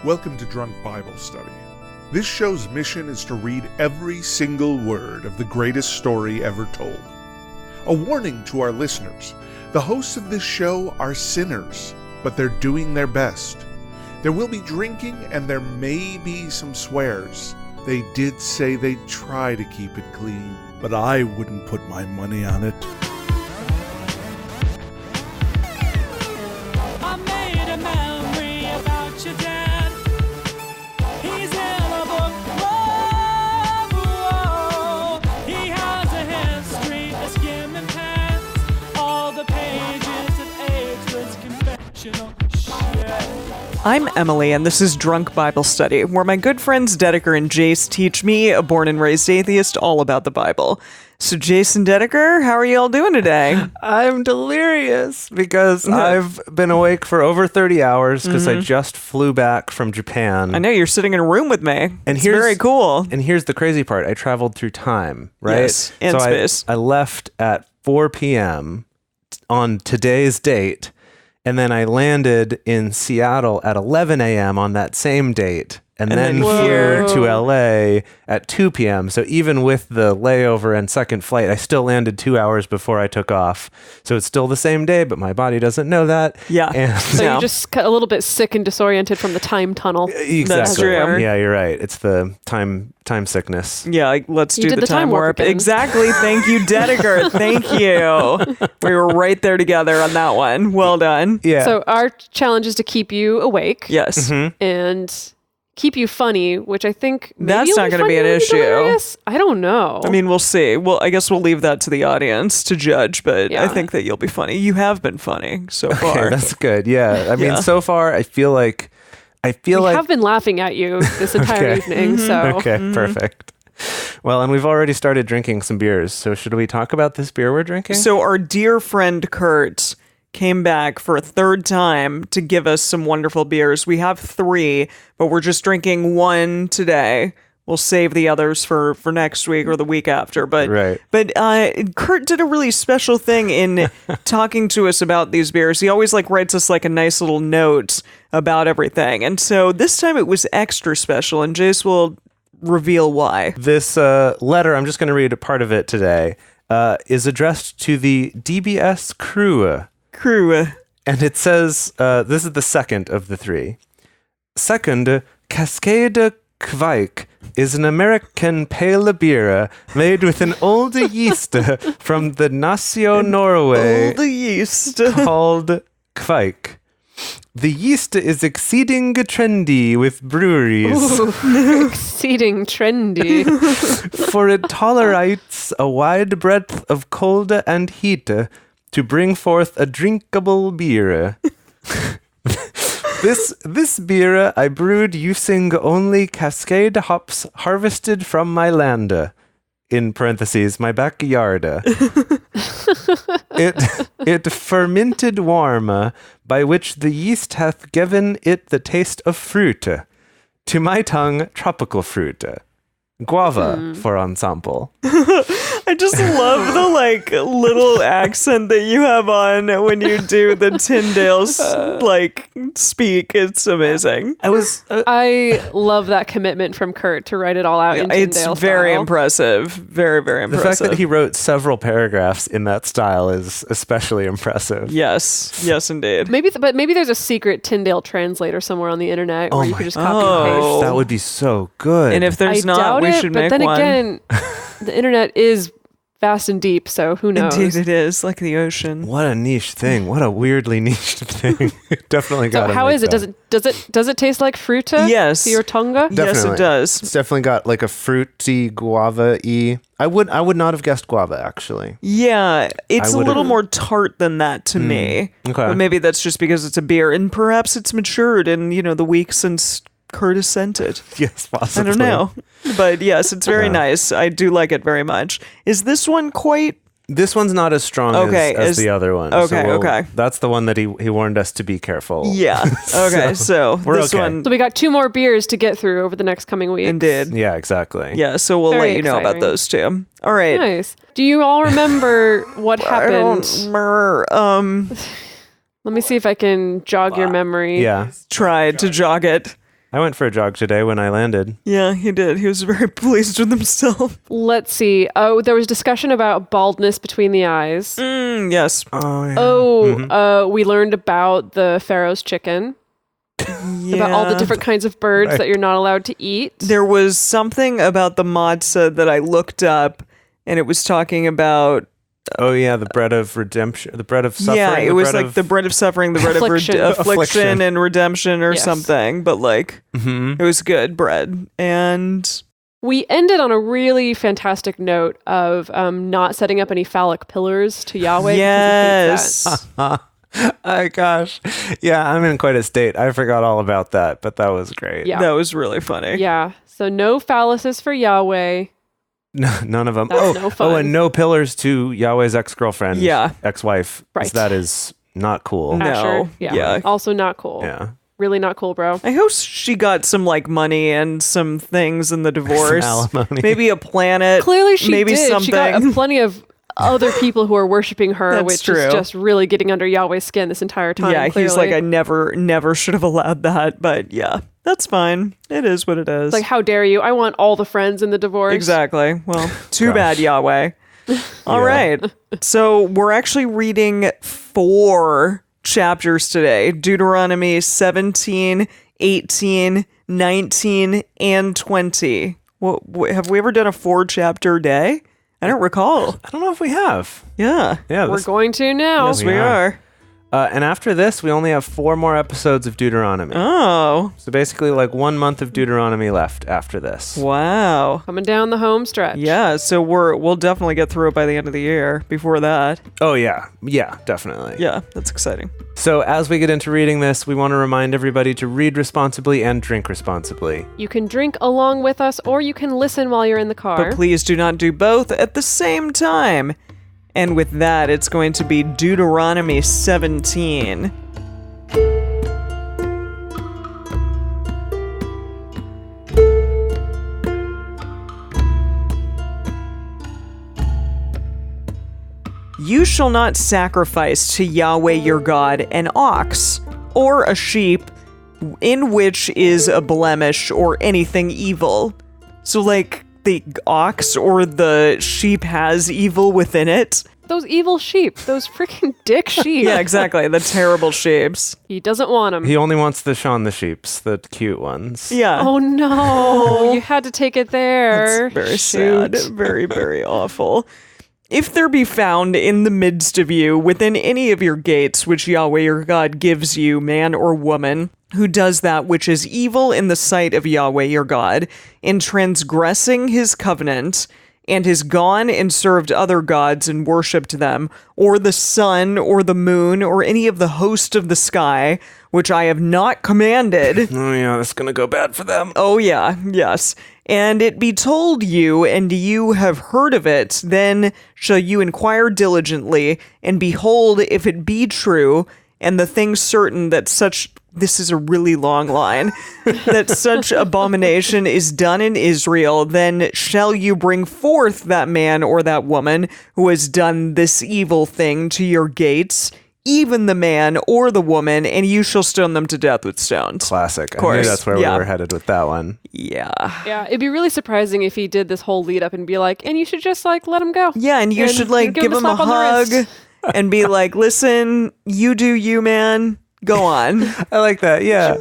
Welcome to Drunk Bible Study. This show's mission is to read every single word of the greatest story ever told. A warning to our listeners, the hosts of this show are sinners, but they're doing their best. There will be drinking and there may be some swears. They did say they'd try to keep it clean, but I wouldn't put my money on it. I made a memory about your dad. He's in a book. Whoa, whoa. He has a history of skimming past all the pages of ageless confessional shit. I'm Emily, and this is Drunk Bible Study, where my good friends Dedeker and Jace teach me, a born and raised atheist, all about the Bible. So, Jason, Dedeker, how are you all doing today? I'm delirious because I've been awake for over 30 hours because I just flew back from Japan. I know you're sitting in a room with me. And it's very cool. And here's the crazy part. I traveled through time, right? Yes, and space. I left at 4 p.m. on today's date, and then I landed in Seattle at 11 a.m. on that same date. And then here to LA at 2 p.m. So even with the layover and second flight, I still landed 2 hours before I took off. So it's still the same day, but my body doesn't know that. Yeah. And So you're just a little bit sick and disoriented from the time tunnel. exactly. That's true. Yeah, you're right. It's the time sickness. Yeah, let's You do did the time warp. again. Exactly. Thank you, Dedeker. Thank you. We were right there together on that one. Well done. Yeah. So our challenge is to keep you awake Yes. and keep you funny, which I think maybe That's you'll not gonna be funny an or issue. hilarious. I don't know. I mean, we'll see. Well, I guess we'll leave that to the audience to judge, but I Yeah. think that you'll be funny. You have been funny so Okay, far. that's good. Yeah. I mean, Yeah. so far, I feel like we have been laughing at you this entire Okay. evening. So Okay, perfect. Well, and we've already started drinking some beers. So should we talk about this beer we're drinking? So our dear friend Kurt came back for a third time to give us some wonderful beers. We have 3, but we're just drinking one today. We'll save the others for next week or the week after. But Right. but Kurt did a really special thing in talking to us about these beers. He always writes us a nice little note about everything. And so this time it was extra special, and Jace will reveal why. This letter, I'm just going to read a part of it today, is addressed to the DBS crew. And it says, this is the second of the 3. Second, Cascade Kvike is an American pale beer made with an old yeast from the Nasio, Norway, The yeast. called Kvike. The yeast is exceeding trendy with breweries, exceeding trendy. for it tolerates a wide breadth of cold and heat to bring forth a drinkable beer. This beer I brewed using only Cascade hops harvested from my land, in parentheses, my backyard. It fermented warm, by which the yeast hath given it the taste of fruit. To my tongue, tropical fruit. Guava for ensemble. I just love the little accent that you have on when you do the Tyndale's speak. It's amazing. I love that commitment from Kurt to write it all out in It's Tyndale very style. impressive. Very, very The impressive. fact that he wrote several paragraphs in that style is especially impressive. Yes, indeed. Maybe there's a secret Tyndale translator somewhere on the internet where you could just copy and paste. That would be so good. And if there's I not, doubt we it, should but make then one. again, the internet is vast and deep, so who knows? Indeed, it is like the ocean. What a niche thing. What a weirdly niched thing. Definitely got So how is it? Does it taste like fruta? Yes. To your tonga? Yes, it Definitely. does. It's definitely got a fruity guava-y. I would not have guessed guava, actually. Yeah, it's I a would've- little more tart than that to me. Okay. But maybe that's just because it's a beer, and perhaps it's matured in the week since Kurt has sent it. Yes, I possibly. don't know. But yes, it's very nice. I do like it very much. Is this one quite... This one's not as strong as the other one. Okay. That's the one that he warned us to be careful. Yeah. Okay, so we're this okay. one... So we got 2 more beers to get through over the next coming weeks. Indeed. Yeah, exactly. Yeah, so we'll Very let you know about exciting. those two. All right. Nice. Do you all remember what happened? Let Let me see if I can jog your memory. Yeah. tried to jog it. I went for a jog today when I landed. Yeah, he did. He was very pleased with himself. Let's see. Oh, there was discussion about baldness between the eyes. Yes. Oh, yeah. We learned about the Pharaoh's chicken. About all the different kinds of birds that you're not allowed to eat. There was something about the matzah that I looked up, and it was talking about... Oh, yeah, the bread of redemption, the bread of suffering. Yeah, it was like the bread of suffering, the bread of affliction and redemption or something. But like, it was good bread. And... We ended on a really fantastic note of not setting up any phallic pillars to Yahweh. Yes. Oh, gosh. Yeah, I'm in quite a state. I forgot all about that, but that was great. Yeah. That was really funny. Yeah. So no phalluses for Yahweh. No, none of them. That's no fun. Oh, and no pillars to Yahweh's ex-girlfriend. Yeah. Ex-wife. Right. That is not cool. No. Asher. Yeah. Also not cool. Yeah. Really not cool, bro. I hope she got some like money and some things in the divorce. Some alimony. Maybe a planet. Clearly she maybe did. something. She got plenty of other people who are worshiping her, That's which true. is just really getting under Yahweh's skin this entire time. Yeah, clearly. he's like, I never should have allowed that, but yeah, that's fine. It is what it is. Like, how dare you? I want all the friends in the divorce. Exactly. Well, too Gosh. bad, Yahweh. All right. So we're actually reading 4 chapters today. Deuteronomy 17, 18, 19, and 20. What have we ever done a 4-chapter day? I don't recall. I don't know if we have. Yeah. Yeah, We're going to now. Yes, we we are. And after this, we only have 4 more episodes of Deuteronomy. Oh, So basically like 1 month of Deuteronomy left after this. wow. Coming down the home stretch. Yeah, so we'll definitely get through it by the end of the year. Before that, Oh, yeah. Yeah, definitely. yeah, that's exciting. So as we get into reading this, we want to remind everybody to read responsibly and drink responsibly. You can drink along with us, or you can listen while you're in the car. But please do not do both at the same time. And with that, it's going to be Deuteronomy 17. You shall not sacrifice to Yahweh your God an ox or a sheep in which is a blemish or anything evil. So, like, the ox or the sheep has evil within it. Those evil sheep. Those freaking dick sheep. Yeah, exactly. The terrible sheeps. He doesn't want them. He only wants the Shaun the Sheeps, the cute ones. Yeah. Oh no. You had to take it there. That's very Shoot. sad. Very, very awful. If there be found in the midst of you, within any of your gates, which Yahweh your God gives you, man or woman, who does that which is evil in the sight of Yahweh your God, in transgressing his covenant, and has gone and served other gods and worshipped them, or the sun, or the moon, or any of the host of the sky, which I have not commanded. Oh yeah, that's gonna go bad for them. Oh, yeah, yes. And it be told you, and you have heard of it, then shall you inquire diligently, and behold, if it be true, and the thing certain that such, this is a really long line, that such abomination is done in Israel, then shall you bring forth that man or that woman who has done this evil thing to your gates, even the man or the woman, and you shall stone them to death with stones. Classic. I course. knew that's where Yeah. we were headed with that one. Yeah. Yeah, it'd be really surprising if he did this whole lead up and be like, and you should just like let him go. Yeah, and you And should like give him a slap on the hug wrist. and be like, listen, you do you, man. Go on. I like that. Yeah.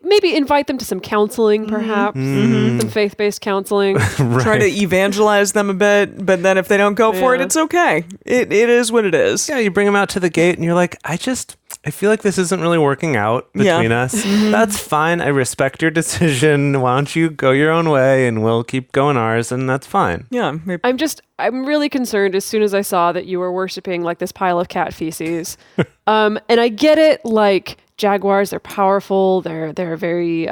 Maybe invite them to some counseling, perhaps. Some faith-based counseling. Try to evangelize them a bit, but then if they don't go for it, Yeah. it's okay. It is what it is. Yeah, you bring them out to the gate and you're like, I feel like this isn't really working out between us. That's fine. I respect your decision. Why don't you go your own way and we'll keep going ours, and that's fine. Yeah. Maybe. I'm really concerned as soon as I saw that you were worshiping like this pile of cat feces. And I get it, like jaguars, they're powerful, they're very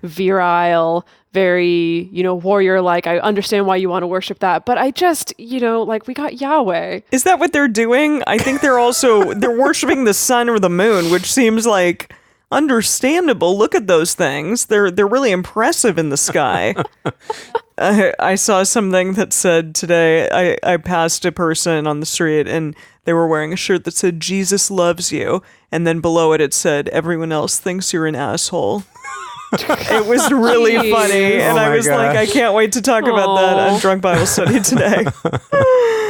virile, very, warrior like. I understand why you want to worship that, but I just, like we got Yahweh. Is that what they're doing? I think they're worshiping the sun or the moon, which seems like understandable. Look at those things. They're really impressive in the sky. I saw something that said today, I passed a person on the street and they were wearing a shirt that said, Jesus loves you. And then below it said, everyone else thinks you're an asshole. It was really Jeez. funny, and Oh I my was like, I gosh. can't wait to talk about that on Drunk Bible Study today.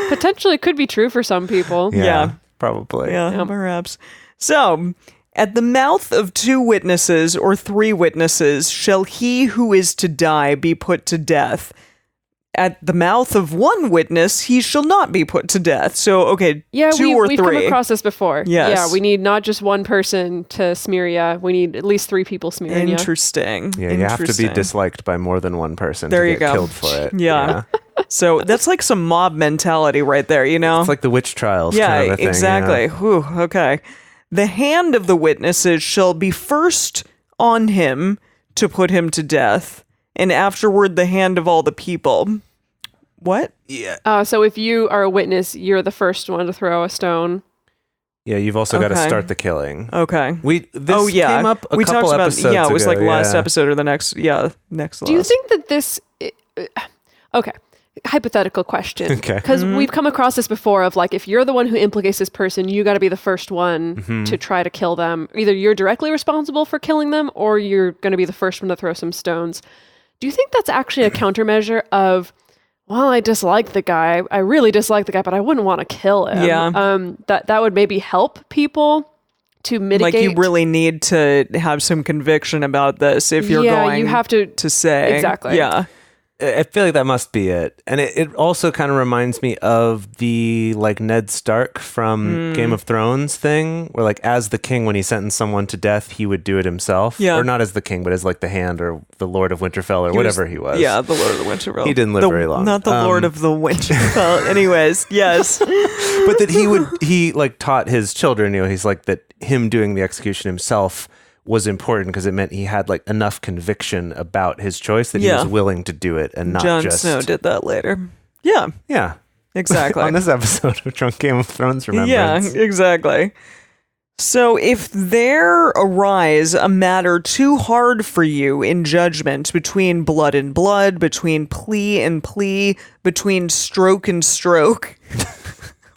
Potentially could be true for some people. Yeah. Probably. Yeah, perhaps. So, at the mouth of 2 witnesses or 3 witnesses shall he who is to die be put to death. At the mouth of 1 witness he shall not be put to death. So, okay, Yeah, 2 or 3. we've come across this before. Yes. Yeah, we need not just one person to smear ya. We need at least 3 people smearing ya. Interesting. Yeah, you have to be Interesting. disliked by more than one person There to you get go. killed for it. Yeah. So that's like some mob mentality right there, you know? It's like the witch trials Yeah, kind of a thing. exactly. Yeah. Whew, okay. The hand of the witnesses shall be first on him to put him to death, and afterward the hand of all the people. What? So if you are a witness, you're the first one to throw a stone. Yeah, you've also got to Okay. start the killing. Okay. This came up a we couple talked about, episodes yeah, it was like ago, last yeah. episode or the next, next to Do you last. think that this... Okay. Hypothetical question. Okay. Because we've come across this before of like, if you're the one who implicates this person, you got to be the first one to try to kill them. Either you're directly responsible for killing them or you're going to be the first one to throw some stones. Do you think that's actually a countermeasure of, well, I dislike the guy. I really dislike the guy, but I wouldn't want to kill him. Yeah. That would maybe help people to mitigate. Like you really need to have some conviction about this if you're going you have to say. Exactly. Yeah. I feel like that must be it. And it also kind of reminds me of the like Ned Stark from Game of Thrones thing, where like as the king, when he sentenced someone to death, he would do it himself. Yeah. Or not as the king, but as like the hand or the Lord of Winterfell or whatever he was. Yeah, the Lord of the Winterfell. He didn't live very long. Not the Lord of the Winterfell. Anyways, yes. But that he like taught his children, he's like that him doing the execution himself was important because it meant he had like enough conviction about his choice that he Yeah. was willing to do it and not Jon just Snow did that later. Yeah, Yeah. exactly. On this episode of Drunk Game of Thrones Remembrance. Yeah, exactly. So if there arise a matter too hard for you in judgment between blood and blood, between plea and plea, between stroke and stroke.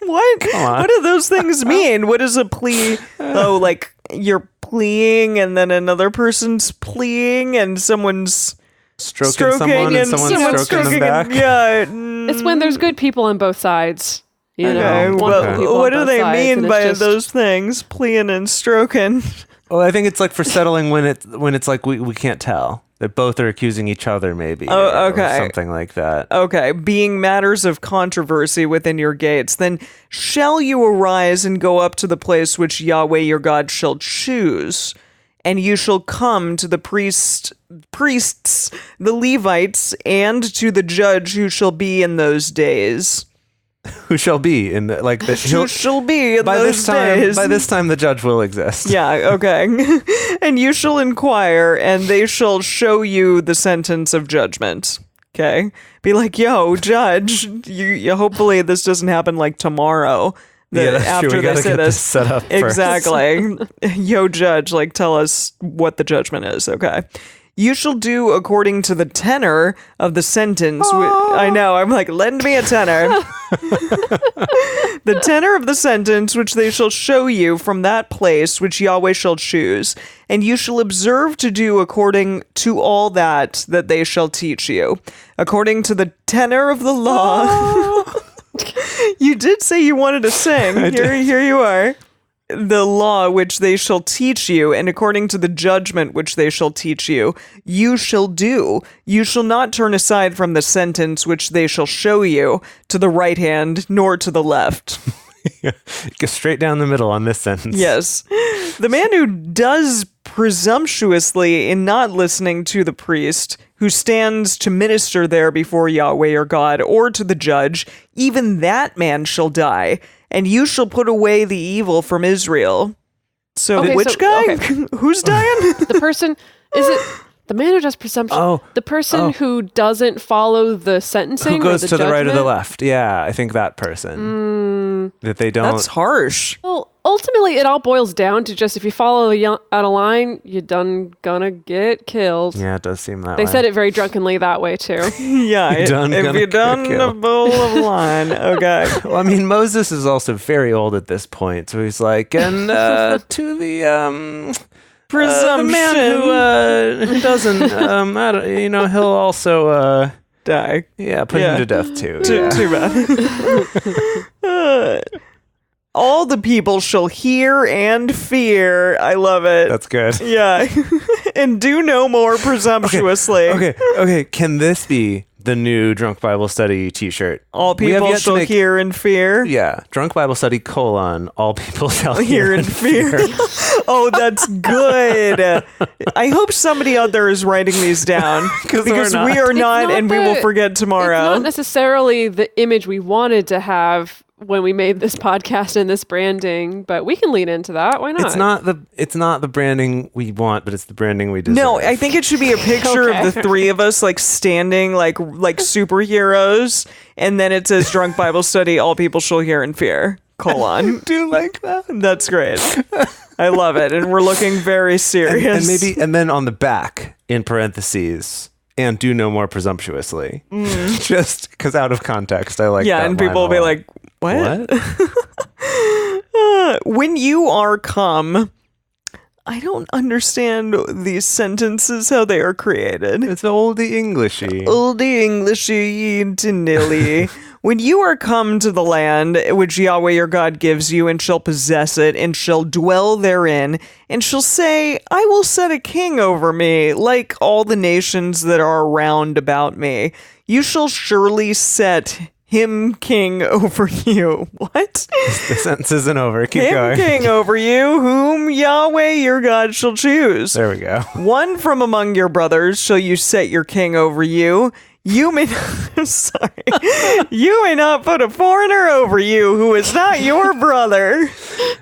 What? What do those things mean? What is a plea? Oh, like you're pleading and then another person's pleading and someone's Stroking someone and someone's stroking them back. yeah. It's when there's good people on both sides. You know, Okay, wonderful well, people on what do both they sides, mean and it's by just- those things? Pleading and stroking. Well, I think it's like for settling when it's like we can't tell. That both are accusing each other, maybe. Oh, or okay. something like that. Okay, being matters of controversy within your gates, then shall you arise and go up to the place which Yahweh your God shall choose, and you shall come to the priests, the Levites, and to the judge who shall be in those days. Who shall be in the like the Who shall be in by those this time? days. By this time, the judge will exist. Yeah, okay. And you shall inquire, and they shall show you the sentence of judgment. Okay? Be like, yo, judge, you hopefully this doesn't happen like tomorrow. Yeah, that's after true. We gotta they say get this. this set up first. Exactly. Yo, judge, like tell us what the judgment is, okay? You shall do according to the tenor of the sentence. I know, I'm like, lend me a tenor. The tenor of the sentence which they shall show you from that place which Yahweh shall choose, and you shall observe to do according to all that they shall teach you, according to the tenor of the law. You did say you wanted to sing. Here you are. The law which they shall teach you, and according to the judgment which they shall teach you, you shall do. You shall not turn aside from the sentence which they shall show you, to the right hand, nor to the left. Go straight down the middle on this sentence. Yes. The man who does presumptuously in not listening to the priest, who stands to minister there before Yahweh your God, or to the judge, even that man shall die, and you shall put away the evil from Israel. So Okay, which so- guy? okay. Who's dying? the person is it the man who does presumption? Oh, the person who doesn't follow the sentencing, Who goes or to the right or the judgment? left? Yeah, I think that person. That they don't. That's harsh. Well, ultimately, it all boils down to just if you follow out of line, you're done gonna get killed. Yeah, it does seem that They way. said it very drunkenly that way too. Yeah, Done if gonna you're done kill. a bowl of wine, okay. Well, I mean, Moses is also very old at this point, so he's like, and to the Presumption. The man who doesn't, I don't, he'll also die. Yeah, put him to death too. Too bad. All the people shall hear and fear. I love it. That's good. Yeah. And do no more presumptuously. Okay. Can this be the new Drunk Bible Study t-shirt? All people shall hear and fear. Yeah. Drunk Bible Study : all people shall hear and fear. Oh, that's good. I hope somebody out there is writing these down because we are not, and we will forget tomorrow. It's not necessarily the image we wanted to have when we made this podcast and this branding, but we can lean into that. Why not? It's not the branding we want, but it's the branding we deserve. No, I think it should be a picture of the three of us like standing like superheroes, and then it says Drunk Bible Study: all people shall hear and fear. : I do like that. That's great. I love it. And we're looking very serious. And then on the back, in parentheses, and do no more presumptuously. Just because out of context, I like that. Yeah, and people will be like, what? When you are come, I don't understand these sentences, how they are created. It's oldie Englishy. Oldie Englishy to nilly. When you are come to the land which Yahweh your God gives you, and shall possess it, and shall dwell therein, and shall say, I will set a king over me, like all the nations that are round about me. You shall surely set him king over you. What? The sentence isn't over. Keep going. King over you, whom Yahweh your God shall choose. There we go. One from among your brothers shall you set your king over you. You may you may not put a foreigner over you who is not your brother.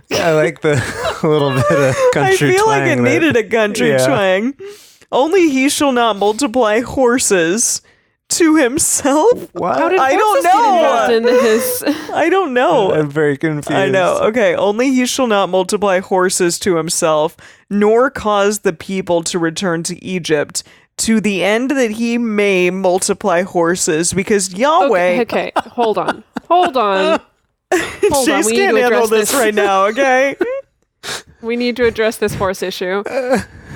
Yeah, I like the little bit of country I feel twang like it needed a country twang. Only he shall not multiply horses to himself. What? How did I don't horses get involved in this? I don't know. I'm very confused. I know. Okay. Only he shall not multiply horses to himself, nor cause the people to return to Egypt, to the end that he may multiply horses, because Yahweh... Okay, hold on. Hold on. Chase can't handle this right now, okay? We need to address this horse issue.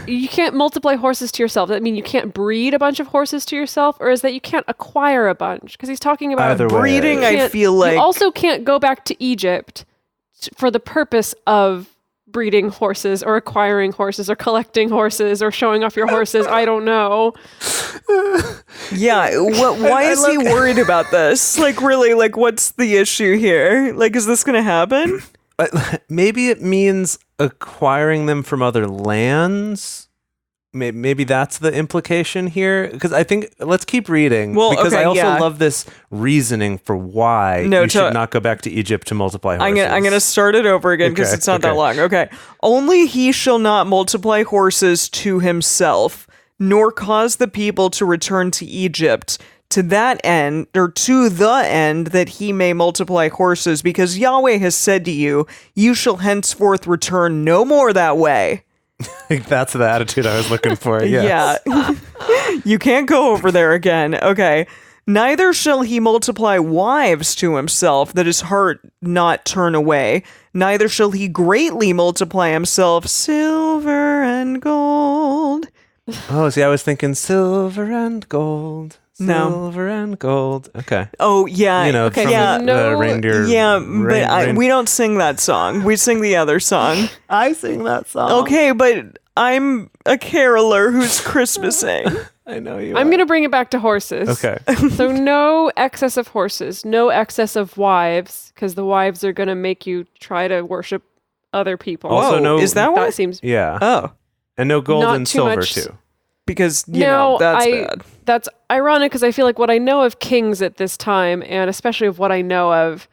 You can't multiply horses to yourself. Does that mean you can't breed a bunch of horses to yourself? Or is that you can't acquire a bunch? Because he's talking about breeding, I feel like... You also can't go back to Egypt for the purpose of breeding horses or acquiring horses or collecting horses or showing off your horses. I don't know. Yeah, why is he worried about this? Like, really, like, what's the issue here? Like, is this going to happen? Maybe it means acquiring them from other lands. Maybe that's the implication here. Because I think, let's keep reading. Because I also love this reasoning for why you should not go back to Egypt to multiply horses. I'm going to start it over again because it's not that long. Okay. Only he shall not multiply horses to himself, nor cause the people to return to Egypt, to that end, or to the end that he may multiply horses, because Yahweh has said to you, you shall henceforth return no more that way. That's the attitude I was looking for. Yes. Yeah. You can't go over there again. Okay. Neither shall he multiply wives to himself, that his heart not turn away. Neither shall he greatly multiply himself silver and gold. Oh, see, I was thinking silver and gold. Silver and gold. Okay. Oh, yeah. You know, okay. From the reindeer. Yeah, but we don't sing that song. We sing the other song. I sing that song. Okay, but I'm a caroler who's Christmasing. I know you I'm going to bring it back to horses. Okay. So no excess of horses, no excess of wives, because the wives are going to make you try to worship other people. Also, is that what? That seems... Yeah. Oh. And no gold Not and too silver, much too. Because, you know, that's bad. That's ironic because I feel like what I know of kings at this time, and especially of what I know of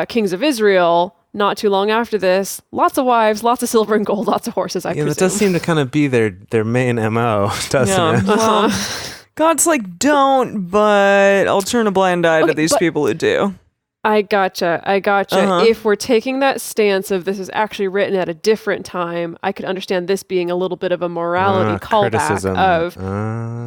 kings of Israel, not too long after this, lots of wives, lots of silver and gold, lots of horses, I presume. That does seem to kind of be their main MO, doesn't it? Well, God's like, don't, but I'll turn a blind eye to these people who do. I gotcha. If we're taking that stance of this is actually written at a different time, I could understand this being a little bit of a morality callback of,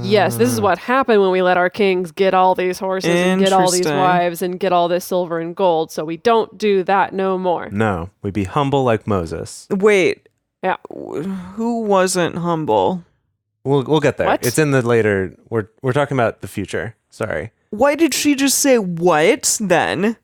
yes, this is what happened when we let our kings get all these horses and get all these wives and get all this silver and gold. So we don't do that no more. No, we be humble like Moses. Wait, Yeah. Who wasn't humble? We'll get there. What? It's in the later. We're talking about the future. Sorry. Why did she just say what then?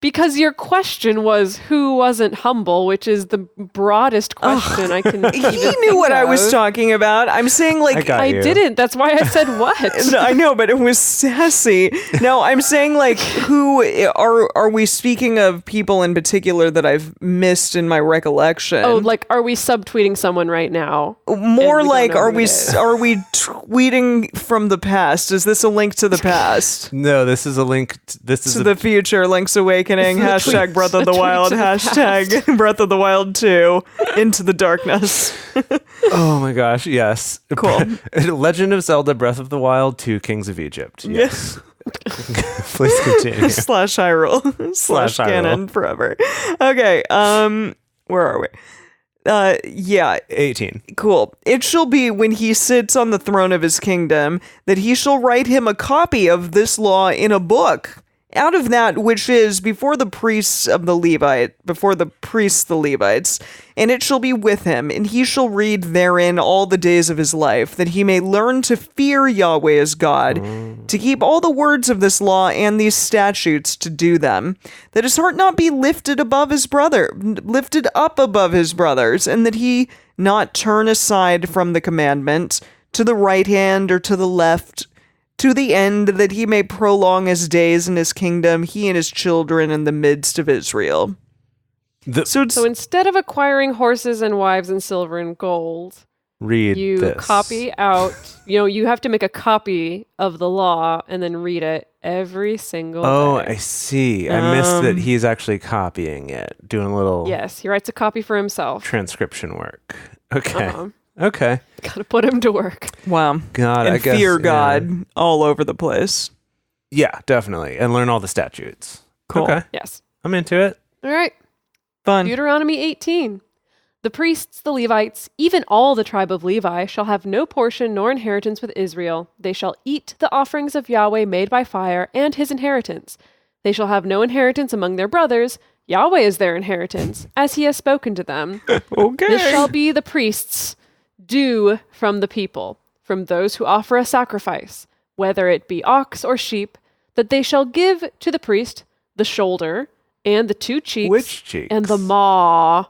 Because your question was who wasn't humble, which is the broadest question I can. He knew what I was talking. talking about. I'm saying like I got I you. didn't. That's why I said what. I know, but it was sassy. No, I'm saying like who are we speaking of people in particular that I've missed in my recollection? Oh, like, are we subtweeting someone right now? More and we like don't know are who we it is? are we tweeting from the past? Is this a link to the past? No, this is a link. This is To a the future, Link's Awakening, It's a hashtag tweet. Breath of A the tweet Wild, to the hashtag Breath of the Wild 2, Into the Darkness. Oh my gosh, yes. Cool. Legend of Zelda Breath of the Wild 2 Kings of Egypt. Yes. Please continue. Slash Hyrule. Slash Hyrule. canon forever. Okay, where are we? Yeah, 18. cool. It shall be when he sits on the throne of his kingdom that he shall write him a copy of this law in a book. Out of that which is before the priests the Levites, and it shall be with him, and he shall read therein all the days of his life, that he may learn to fear Yahweh his God, to keep all the words of this law and these statutes to do them, that his heart not be lifted up above his brothers, and that he not turn aside from the commandment to the right hand or to the left, to the end that he may prolong his days in his kingdom, he and his children in the midst of Israel. So instead of acquiring horses and wives and silver and gold, Read you this. copy out, you have to make a copy of the law and then read it every single Oh, day. I see. I missed that he's actually copying it, doing a little Yes, he writes a copy for himself. transcription work. Okay. Uh-huh. Okay. Gotta put him to work. wow. God, And I guess. fear yeah. God all over the place. Yeah, definitely. And learn all the statutes. Cool. Okay. Yes. I'm into it. All right. Fun. Deuteronomy 18. The priests, the Levites, even all the tribe of Levi, shall have no portion nor inheritance with Israel. They shall eat the offerings of Yahweh made by fire and his inheritance. They shall have no inheritance among their brothers. Yahweh is their inheritance, as he has spoken to them. Okay. This shall be the priests' due from the people, from those who offer a sacrifice, whether it be ox or sheep, that they shall give to the priest the shoulder and the 2 cheeks, Which cheeks? and the maw.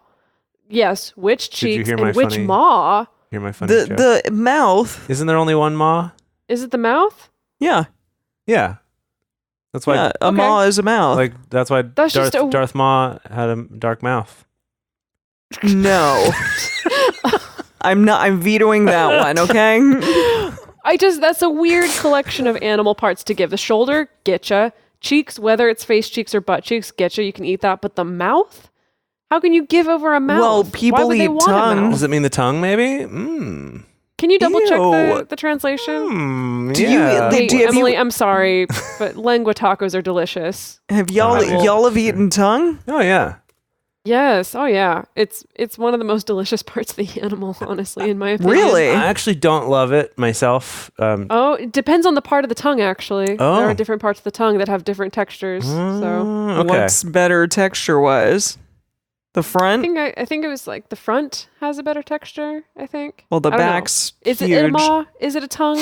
Yes, which Did you cheeks hear and my which funny- maw? Hear my funny joke? the mouth. Isn't there only one maw? Is it the mouth? Yeah. Yeah. That's why. Yeah. A Okay. maw is a mouth. Like that's why That's just a- Darth Maw had a dark mouth. no. I'm vetoing that one, okay? That's a weird collection of animal parts to give. The shoulder, getcha. Cheeks, whether it's face cheeks or butt cheeks, getcha, you can eat that. But the mouth? How can you give over a mouth? Well, Why people would they eat want a tongue. mouth? Does it mean the tongue? Maybe. Mmm. Can you double check Ew. the translation? Do you- Yeah. they- Hey, have you- Emily, I'm sorry, but lengua tacos are delicious. Have y'all Well- y'all have eaten tongue? Oh yeah. Yes. Oh yeah. It's one of the most delicious parts of the animal, honestly, in my opinion. Really? I actually don't love it myself. Oh, it depends on the part of the tongue, actually. Oh. There are different parts of the tongue that have different textures. So Okay. What's better texture wise? The front? I think it was like the front has a better texture, I think. Well, the I don't know. back's Is huge. it a maw? Is it a tongue?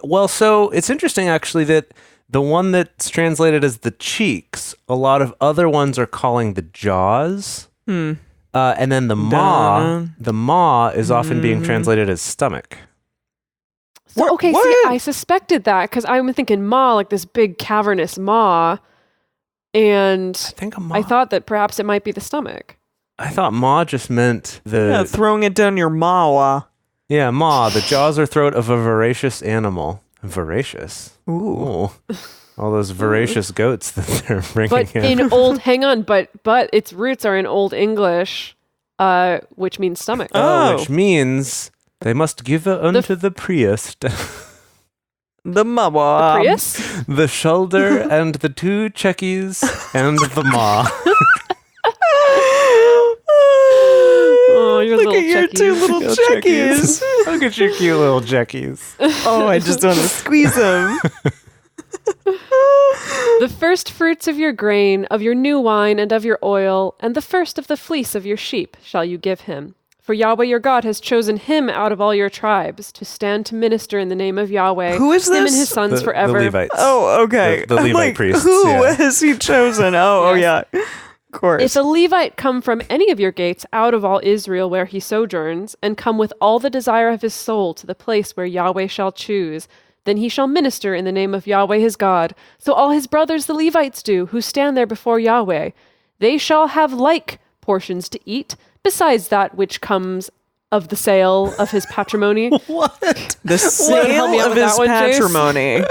Well, so it's interesting actually that the one that's translated as the cheeks, a lot of other ones are calling the jaws. And then the maw is often being translated as stomach. So, okay, see, what? I suspected that because I'm thinking maw, like this big cavernous maw. And I think a maw. I thought that perhaps it might be the stomach. I thought maw just meant Yeah, the throwing it down your maw. maw, the jaws or throat of a voracious animal. Voracious. Ooh. Ooh. All those voracious goats that they're bringing But in. in old, hang on, but its roots are in Old English, which means stomach. Oh. Which means they must give it unto the priest. The maw. Prius? The shoulder and the 2 checkies and the maw. Oh, your Look little at your checkies. 2 little checkies. Look at your cute little checkies. Oh, I just want to squeeze them. The first fruits of your grain, of your new wine, and of your oil, and the first of the fleece of your sheep shall you give him. For Yahweh your God has chosen him out of all your tribes to stand to minister in the name of Yahweh. Who is him this? and his sons forever. The Levites. Oh, okay. The I'm Levite like, priests, who yeah. has he chosen? Oh, yeah. Of course. If a Levite come from any of your gates out of all Israel where he sojourns, and come with all the desire of his soul to the place where Yahweh shall choose, then he shall minister in the name of Yahweh his God. So all his brothers the Levites do, who stand there before Yahweh. They shall have like portions to eat, besides that which comes of the sale of his patrimony. What? the Help sale me out of with his that one, Jace. patrimony.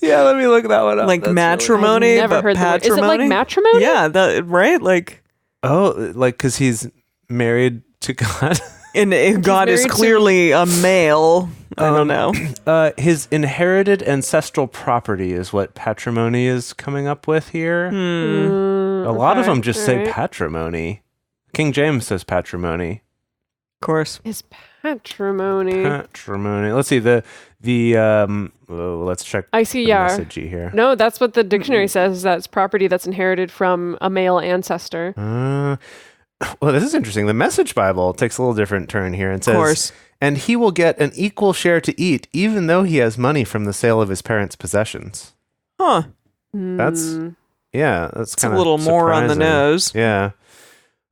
Yeah, let me look that one up. Like That's matrimony, I've never but heard the word. Is it like patrimony? matrimony? Yeah, that right? Like, Oh, like because he's married to God. and God is married to- clearly a male. I don't know. His inherited ancestral property is what patrimony is coming up with here. A lot of them just say patrimony. King James says patrimony. Of course. His patrimony. Patrimony. Let's see let's check. I see, the yeah. messagey here. No, that's what the dictionary says. That's property that's inherited from a male ancestor. Well, this is interesting. The Message Bible takes a little different turn here and says, course. and he will get an equal share to eat, even though he has money from the sale of his parents' possessions. Huh. That's that's It's a kind of little more on the nose. Yeah.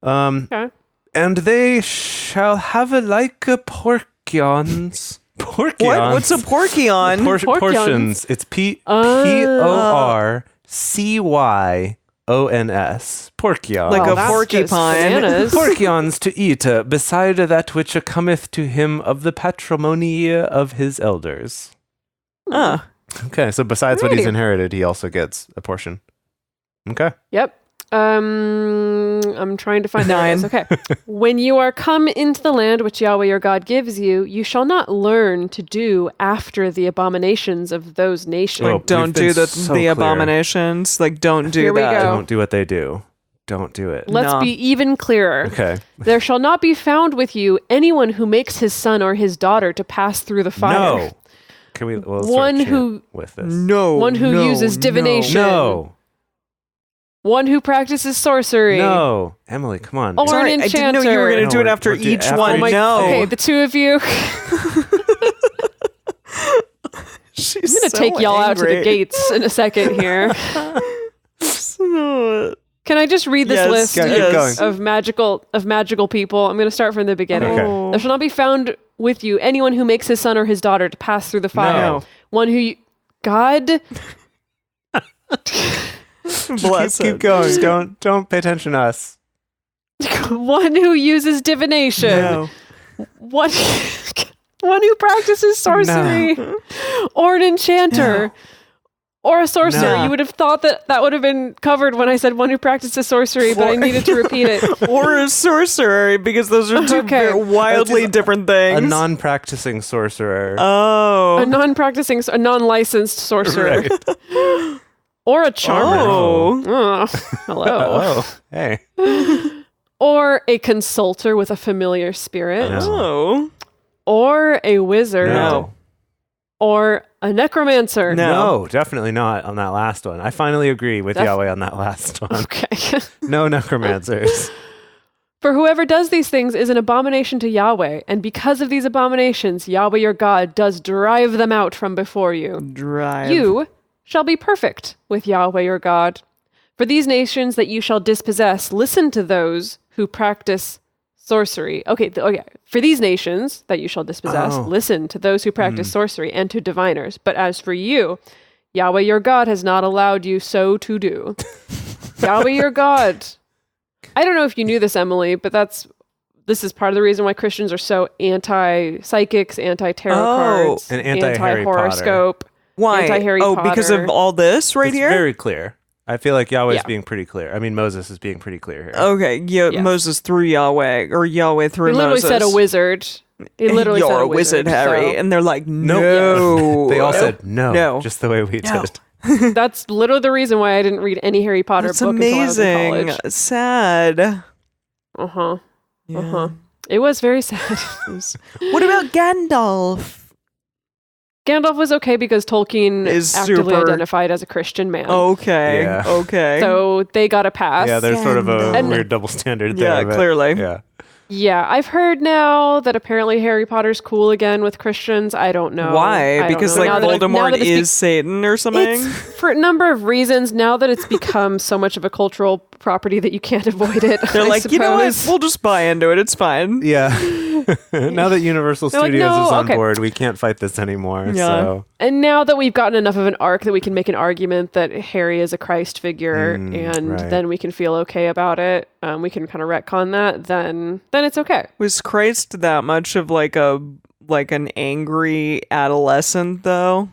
Okay. And they shall have a like a porcions. Porcions. What? What's a porkion? Porcions. Portions. It's Porcyons. Porkion. Like Well, a that's porcupine. just bananas. Porcions to eat, beside that which cometh to him of the patrimony of his elders. Ah. Okay, so besides what he's Alrighty. inherited, he also gets a portion. Okay. Yep. I'm trying to find the 9. Okay. When you are come into the land which Yahweh your God gives you, you shall not learn to do after the abominations of those nations. Oh, Like, don't we've been do the so the clear. abominations. Like, don't do Here we that. go. Don't do what they do. Don't do it. Let's No. be even clearer. Okay. There shall not be found with you anyone who makes his son or his daughter to pass through the fire. No. Can we let's start One chant who- with this? No. One who no, uses divination. No. One who practices sorcery. No. Emily, come on. Or Sorry, an I didn't know you were going enchanter. to do it No, after we're do- each after one. each- No. Okay, the two of you. She's I'm going to take y'all out to the gates in a second here. So, Can I just read this Yes, list keep going. of magical people? I'm going to start from the beginning. Okay. There shall not be found with you anyone who makes his son or his daughter to pass through the fire. No. One who God bless keep it. going. Don't pay attention to us. one who uses divination. No. One one who practices sorcery. Or an enchanter. No. Or a sorcerer. No. You would have thought that would have been covered when I said one who practices sorcery, but I needed to repeat it. Or a sorcerer, because those are two Okay. very wildly different things. A non-practicing sorcerer. Oh. A a non-licensed sorcerer. Right. Or a charmer. Oh. Oh, hello. Oh, hey. Or a consulter with a familiar spirit. No. Oh. Or a wizard. No. Or a necromancer. No. No, definitely not on that last one. I finally agree with Yahweh on that last one. Okay. No necromancers. For whoever does these things is an abomination to Yahweh, and because of these abominations, Yahweh your God does drive them out from before you. Drive. You shall be perfect with Yahweh your God. For these nations that you shall dispossess, listen to those who practice sorcery. Okay, for these nations that you shall dispossess, listen to those who practice sorcery and to diviners. But as for you, Yahweh your God has not allowed you so to do. Yahweh your God. I don't know if you knew this, Emily, but this is part of the reason why Christians are so anti-psychics, anti-tarot cards, and anti-Harry Potter. anti-horoscope. Why? Anti-Harry because Potter. of all this right It's here? very clear. I feel like Yahweh's Yeah. being pretty clear. I mean, Moses is being pretty clear here. Okay, Yes. Moses through Yahweh, or Yahweh through He literally Moses. said a wizard. He literally You're said a wizard, Harry. so- And they're like, Nope. no. They all said no, No. just the way we No. did. That's literally the reason why I didn't read any Harry Potter That's book until I was in amazing. college. Sad. Uh-huh. Yeah. Uh-huh. It was very sad. What about Gandalf? Gandalf was okay because Tolkien Is actively super- identified as a Christian man. Okay. Yeah. Okay. So they got a pass. Yeah, there's sort of a Gandalf. weird double standard Yeah, there. but- clearly. Yeah. Yeah, I've heard now that apparently Harry Potter's cool again with Christians. I don't know. Why? I don't Because know. like Now that Voldemort it's is Satan or something? It's for a number of reasons. Now that it's become so much of a cultural property that you can't avoid it. They're I like, you know what? suppose. We'll just buy into it. It's fine. Yeah. Now that Universal They're like, Studios "No, is on okay." board, we can't fight this anymore. Yeah. So And now that we've gotten enough of an arc that we can make an argument that Harry is a Christ figure, and right. then we can feel okay about it. We can kind of retcon that. Then it's okay. Was Christ that much of like an angry adolescent though?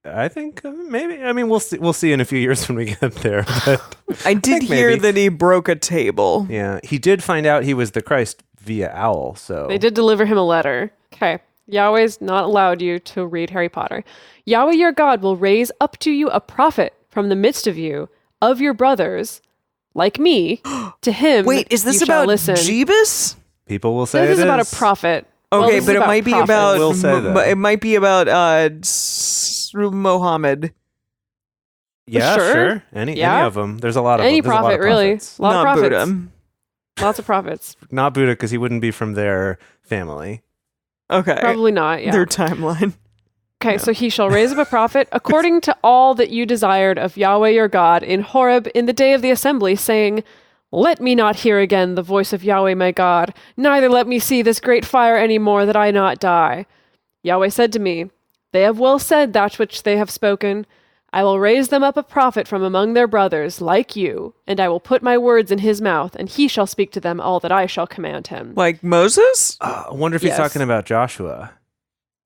I think maybe. I mean, we'll see. We'll see in a few years when we get there. But I did think hear maybe. that he broke a table. yeah, he did find out he was the Christ via owl. So They did deliver him a letter. Okay. Yahweh's not allowed you to read Harry Potter. Yahweh your God will raise up to you a prophet from the midst of you, of your brothers, like me. To him, Wait, is this you shall about listen. Jeebus? people will say This is it about a prophet. Well, Okay, this is but it might be prophets. about We'll say that. it might be about Muhammad. Yeah, Sure. sure. Any Yeah. of them. There's a lot of Any there's a lot prophet, of really. prophets. A lot Not of prophets. Buddha. Lots of prophets. Not Buddha, because he wouldn't be from their family. Okay. Probably not. Yeah. Their timeline. Okay, so he shall raise up a prophet according to all that you desired of Yahweh your God in Horeb in the day of the assembly, saying, Let me not hear again the voice of Yahweh my God, neither let me see this great fire any more, that I not die. Yahweh said to me, They have well said that which they have spoken. I will raise them up a prophet from among their brothers, like you, and I will put my words in his mouth, and he shall speak to them all that I shall command him. Like Moses? I wonder if he's Yes. talking about Joshua,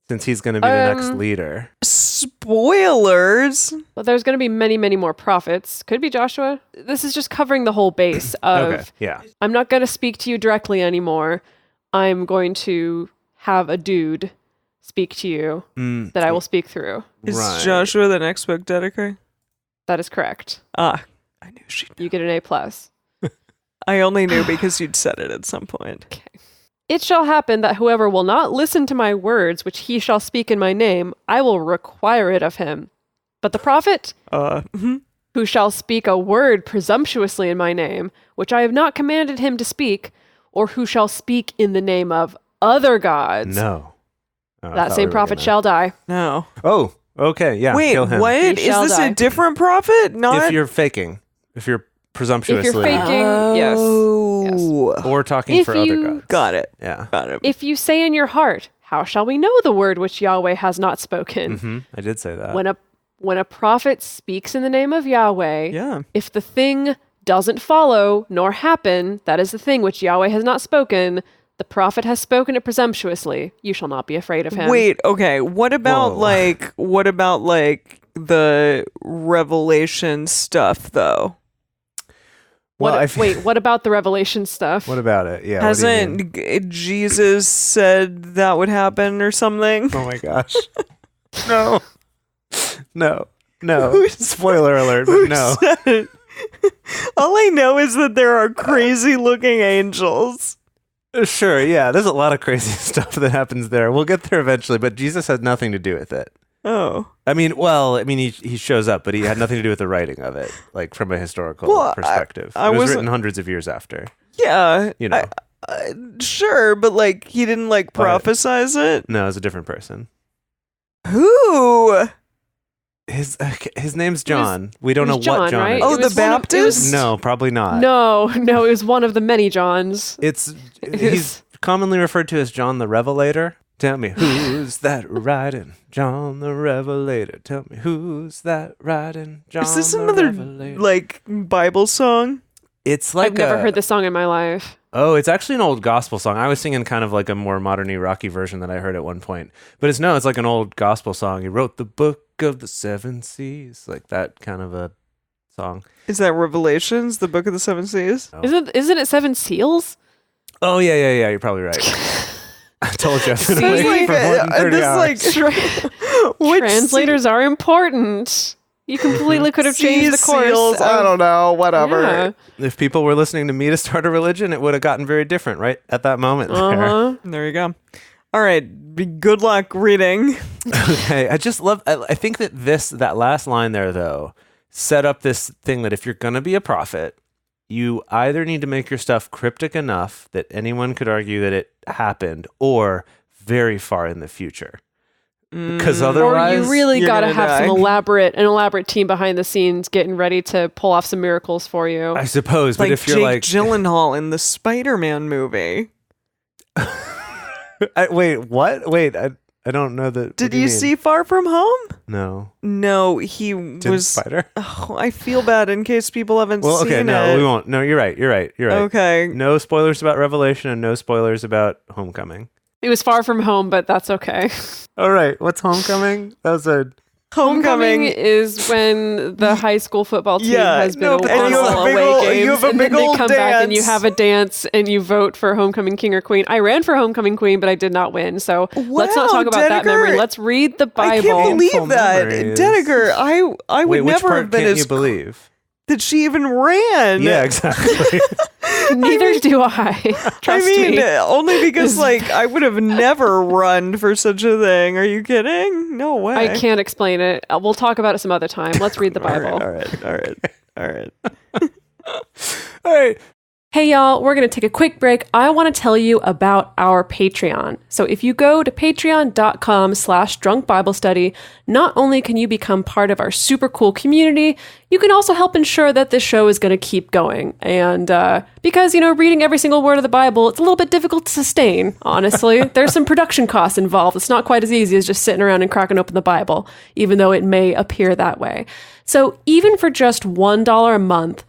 since he's going to be the next leader. Spoilers. But there's going to be many, many more prophets. Could be Joshua. This is just covering the whole base of, Okay, yeah. I'm not going to speak to you directly anymore. I'm going to have a dude speak to you that I will speak through. Is Right. Joshua the next book, Dedeker? That is correct. I knew she. You get an A+. I only knew because you'd said it at some point. It shall happen that whoever will not listen to my words, which he shall speak in my name, I will require it of him. But the prophet, who shall speak a word presumptuously in my name, which I have not commanded him to speak, or who shall speak in the name of other gods, No. Oh, I that thought same we were prophet gonna- shall die. No. Oh, okay, yeah. Wait, kill him. what? He Is shall this die. a different prophet? Not. If you're faking, if you're presumptuously, faking- yes. Oh. or talking If for you- other gods. Got it. Yeah. Got it. If you say in your heart, how shall we know the word which Yahweh has not spoken? I did say that. When a prophet speaks in the name of Yahweh, Yeah. if the thing doesn't follow nor happen, that is the thing which Yahweh has not spoken, the prophet has spoken it presumptuously, you shall not be afraid of him. Wait, okay. What about Whoa. like the Revelation stuff though? What about the Revelation stuff? What about it? Yeah. what do you mean? Hasn't Jesus said that would happen or something? Oh my gosh. No. No. Spoiler alert, but no. All I know is that there are crazy looking angels. Sure, yeah. There's a lot of crazy stuff that happens there. We'll get there eventually, but Jesus had nothing to do with it. Oh. He shows up, but he had nothing to do with the writing of it, like from a historical Well, perspective. I It was wasn't- written hundreds of years after. Yeah. You know. Sure, but like he didn't like But- prophesize it. No, it's a different person. Who? His name's John. We don't it know was John, what John right? is. Oh, It the was one of- it was- Baptist? No, probably not. No, it was one of the many Johns. He's commonly referred to as John the Revelator. Tell me who's that riding? John the Revelator. Tell me who's that riding? John Is this the another Revelator. like Bible song? It's like I've never heard this song in my life. Oh, it's actually an old gospel song. I was singing kind of like a more modern-y, rocky version that I heard at one point. But it's like an old gospel song. He wrote the book of the seven seas, like that kind of a song. Is that Revelations, the Book of the Seven Seas? Oh. Isn't it Seven Seals? Oh, yeah. You're probably right. I told you I've been Seems awake like for more than 30 hours. this like which Translators are important. You completely could have changed the course. seals, I don't know, whatever. Yeah. If people were listening to me to start a religion, it would have gotten very different right at that moment. There. Uh-huh. There you go. All right. Good luck reading. Okay, I just love. I think that that last line there though set up this thing that if you're gonna be a prophet, you either need to make your stuff cryptic enough that anyone could argue that it happened, or very far in the future. Because Or otherwise, you really you're got to gonna have die. an elaborate team behind the scenes getting ready to pull off some miracles for you. I suppose. But Like if you're Jake like, Gyllenhaal in the Spider-Man movie. wait, what? Wait, I don't know that. Did you see Far From Home? No. No, he Didn't was. Spider? Oh, I feel bad in case people haven't Well, seen okay, it. no, we won't. No, you're right. Okay. No spoilers about Revelation and no spoilers about Homecoming. It was Far From Home, but that's okay. All right, what's Homecoming? That was a. Homecoming. is when the high school football team has been no, but then on you have a all big away ol- games, you have a and then big they ol' come back and you dance. have a dance and you vote for homecoming king or queen. I ran for homecoming queen, but I did not win. So let's not Wow, talk about that Dedeker. memory. Let's read the I Bible. can't believe Painful that. memories. Dedeker, I would Wait, which never part have been can't as you believe? that she even ran. Yeah, exactly. Neither do I. Trust I mean, me. only because like I would have never run for such a thing. Are you kidding? No way. I can't explain it. We'll talk about it some other time. Let's read the Bible. All right. All right. Hey y'all, we're going to take a quick break. I want to tell you about our Patreon. So if you go to patreon.com/drunk Bible study, not only can you become part of our super cool community, you can also help ensure that this show is going to keep going. And because, reading every single word of the Bible, it's a little bit difficult to sustain, honestly. There's some production costs involved. It's not quite as easy as just sitting around and cracking open the Bible, even though it may appear that way. So even for just $1 a month,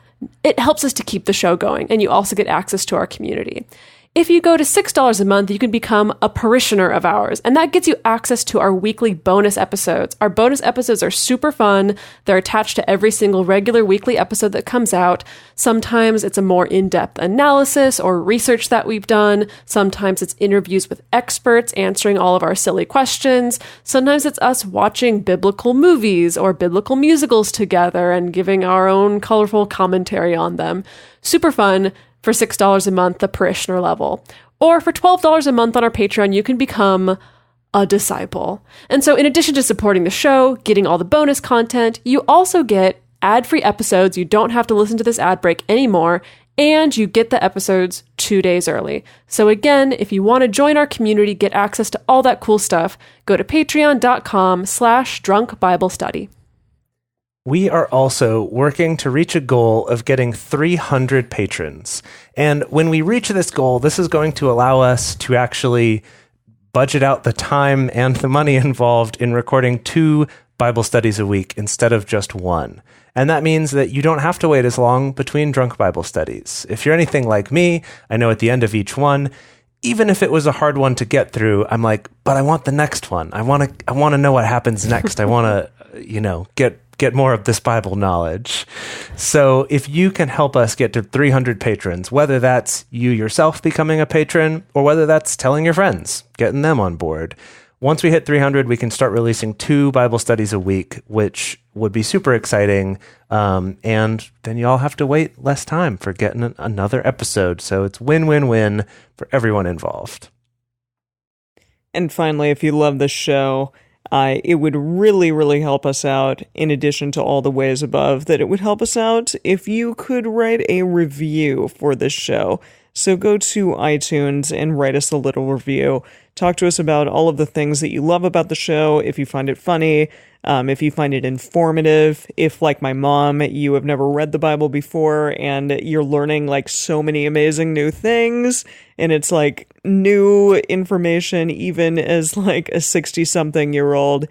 it helps us to keep the show going, and you also get access to our community. If you go to $6 a month, you can become a parishioner of ours, and that gets you access to our weekly bonus episodes. Our bonus episodes are super fun. They're attached to every single regular weekly episode that comes out. Sometimes it's a more in-depth analysis or research that we've done. Sometimes it's interviews with experts answering all of our silly questions. Sometimes it's us watching biblical movies or biblical musicals together and giving our own colorful commentary on them. Super fun. For $6 a month, the parishioner level. Or for $12 a month on our Patreon, you can become a disciple. And so in addition to supporting the show, getting all the bonus content, you also get ad-free episodes. You don't have to listen to this ad break anymore, and you get the episodes 2 days early. So again, if you want to join our community, get access to all that cool stuff, go to patreon.com/drunk Bible study. We are also working to reach a goal of getting 300 patrons. And when we reach this goal, this is going to allow us to actually budget out the time and the money involved in recording 2 Bible studies a week instead of just 1. And that means that you don't have to wait as long between drunk Bible studies. If you're anything like me, I know at the end of each one, even if it was a hard one to get through, I'm like, but I want the next one. I want to know what happens next. I want to, get more of this Bible knowledge. So if you can help us get to 300 patrons, whether that's you yourself becoming a patron or whether that's telling your friends, getting them on board. Once we hit 300, we can start releasing 2 Bible studies a week, which would be super exciting. And then you all have to wait less time for getting another episode. So it's win-win-win for everyone involved. And finally, if you love this show, it would really, really help us out, in addition to all the ways above, that it would help us out if you could write a review for this show. So go to iTunes and write us a little review. Talk to us about all of the things that you love about the show, if you find it funny, if you find it informative, if, like my mom, you have never read the Bible before and you're learning like so many amazing new things, and it's like new information even as like a 60-something-year-old.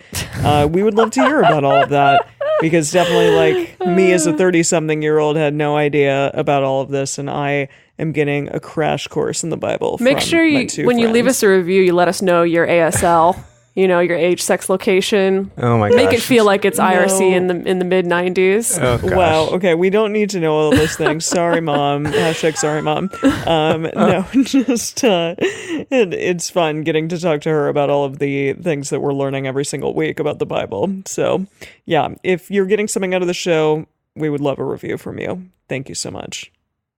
We would love to hear about all of that, because definitely like me as a 30-something-year-old had no idea about all of this, and I am getting a crash course in the Bible. Make sure when you leave us a review, you let us know your ASL, your age, sex, location. Oh my gosh. Make it feel like it's IRC in the mid 90s. Oh, gosh. Wow. Okay, we don't need to know all those things. Sorry, Mom. #sorry, Mom. No, just it's fun getting to talk to her about all of the things that we're learning every single week about the Bible. So, yeah, if you're getting something out of the show, we would love a review from you. Thank you so much.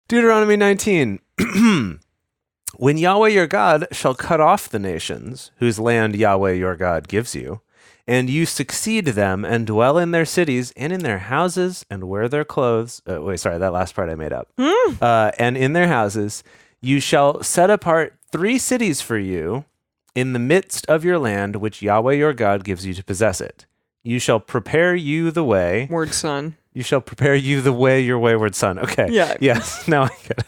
Deuteronomy 19. When Yahweh your God shall cut off the nations whose land Yahweh your God gives you, and you succeed them and dwell in their cities and in their houses and wear their clothes. That last part I made up. And in their houses, you shall set apart 3 cities for you in the midst of your land, which Yahweh your God gives you to possess it. You shall prepare you the way. Word son. You shall prepare you the way, your wayward son. Okay. Yeah. Yes. Now I get it.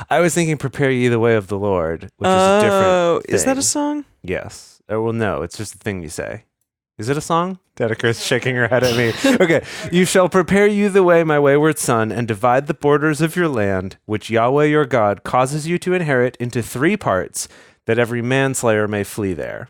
I was thinking prepare you the way of the Lord, which is a different thing. Is that a song? Yes. Well, no, it's just a thing you say. Is it a song? Dedeker's shaking her head at me. Okay. You shall prepare you the way, my wayward son, and divide the borders of your land, which Yahweh your God causes you to inherit, into 3 parts, that every manslayer may flee there.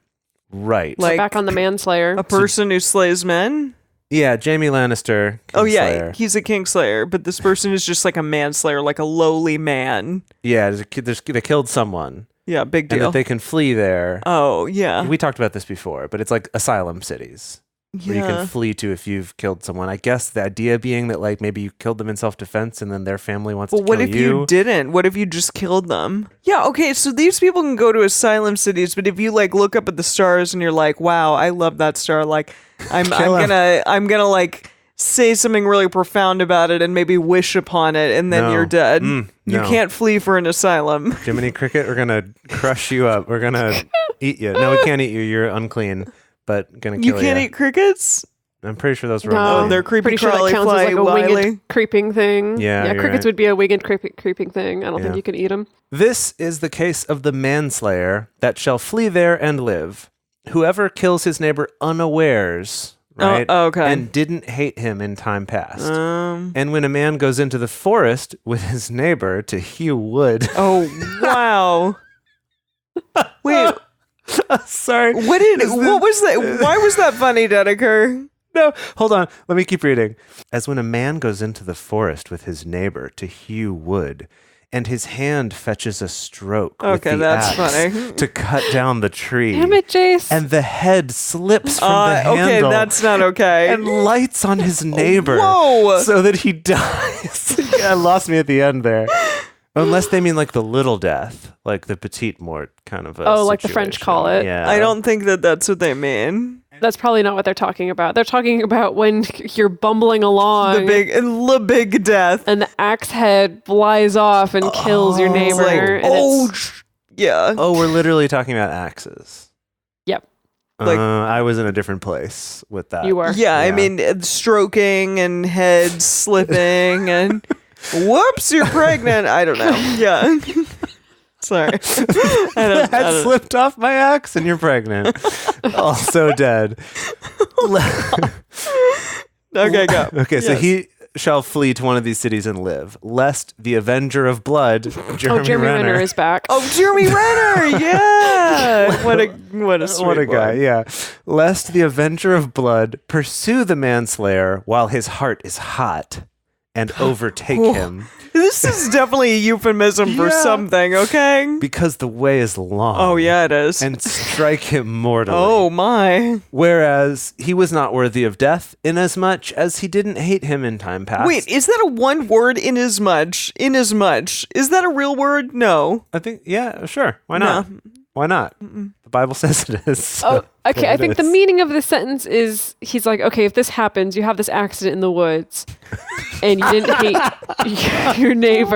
Right. Like Back on the manslayer. a person who slays men? Yeah, Jaime Lannister. Oh, yeah, Kingslayer. he's a kingslayer, but this person is just like a manslayer, like a lowly man. Yeah, they killed someone. Yeah, big And deal. that they can flee there. Oh, yeah. We talked about this before, but it's like asylum cities where you can flee to if you've killed someone. I guess the idea being that like maybe you killed them in self-defense and then their family wants to kill you. What if you didn't? What if you just killed them? Yeah, okay, so these people can go to asylum cities, but if you like look up at the stars and you're like, wow, I love that star, like I'm gonna like say something really profound about it and maybe wish upon it, and then No. you're dead. No. You can't flee for an asylum. Jiminy Cricket, we're gonna crush you up. We're gonna eat you. No, we can't eat you. You're unclean, but gonna kill you. You can't eat crickets? I'm pretty sure those were. No. unclean. Oh, they're creepy, Pretty sure that crawly, counts as like fly, a wily. winged creeping thing. Yeah, you're crickets right. would be a winged creeping thing. I don't Yeah. think you can eat them. This is the case of the manslayer that shall flee there and live. Whoever kills his neighbor unawares, right? Oh, okay. And didn't hate him in time past. And when a man goes into the forest with his neighbor to hew wood. Oh, wow. Wait, Sorry. what was that? Why was that funny, Dedeker? No, hold on. Let me keep reading. As when a man goes into the forest with his neighbor to hew wood, and his hand fetches a stroke with Okay, the that's axe funny. to cut down the tree. Damn it, Jace. And the head slips from the Okay, handle that's not okay. and lights on his neighbor Whoa. so that he dies. Yeah, lost me at the end there. Unless they mean like the little death, like the petite mort kind of a like the French situation. call it. Yeah. I don't think that that's what they mean. That's probably not what they're talking about. They're talking about when you're bumbling along. The big death. and the axe head flies off and kills your neighbor. Like, and it's- yeah. Oh, we're literally talking about axes. Yep. Like- I was in a different place with that. You were. Yeah, I mean, stroking and head slipping and whoops, you're pregnant. I don't know. Yeah. Sorry. I Head don't- slipped off my axe and you're pregnant. Also dead. Okay, go. Okay, so Yes. he shall flee to one of these cities and live, lest the Avenger of Blood, Jeremy, Jeremy Renner is back. Oh, Jeremy Renner. Yeah. What a sweet what a guy, boy. yeah. Lest the Avenger of Blood pursue the manslayer while his heart is hot and overtake him, This is definitely a euphemism for Yeah. something, okay? because the way is long. Oh, yeah, it is. And strike him mortally. Oh, my. Whereas he was not worthy of death, inasmuch as he didn't hate him in time past. Wait, is that a one word, inasmuch? Inasmuch. Is that a real word? No. I think, yeah, sure. Why not? Why not? The Bible says it is. so Oh, okay. I it think the is. meaning of this sentence is he's like, okay, if this happens, you have this accident in the woods, and you didn't hate your neighbor,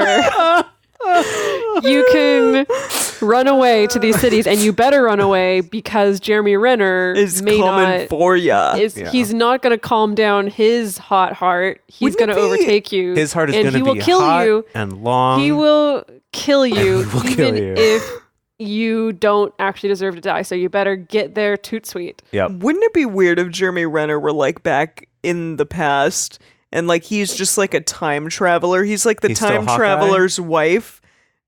you can run away to these cities, and you better run away because Jeremy Renner Is may coming not. for ya. He's not going to calm down his hot heart. He's Wouldn't going to it be- overtake you. His heart is and going to he be will kill hot you. and long. He will kill you, He will even kill you. if you don't actually deserve to die. So you better get there toot sweet. Yep. Wouldn't it be weird if Jeremy Renner were like back in the past and like he's just like a time traveler? He's like the He's still time Hawkeye? traveler's wife,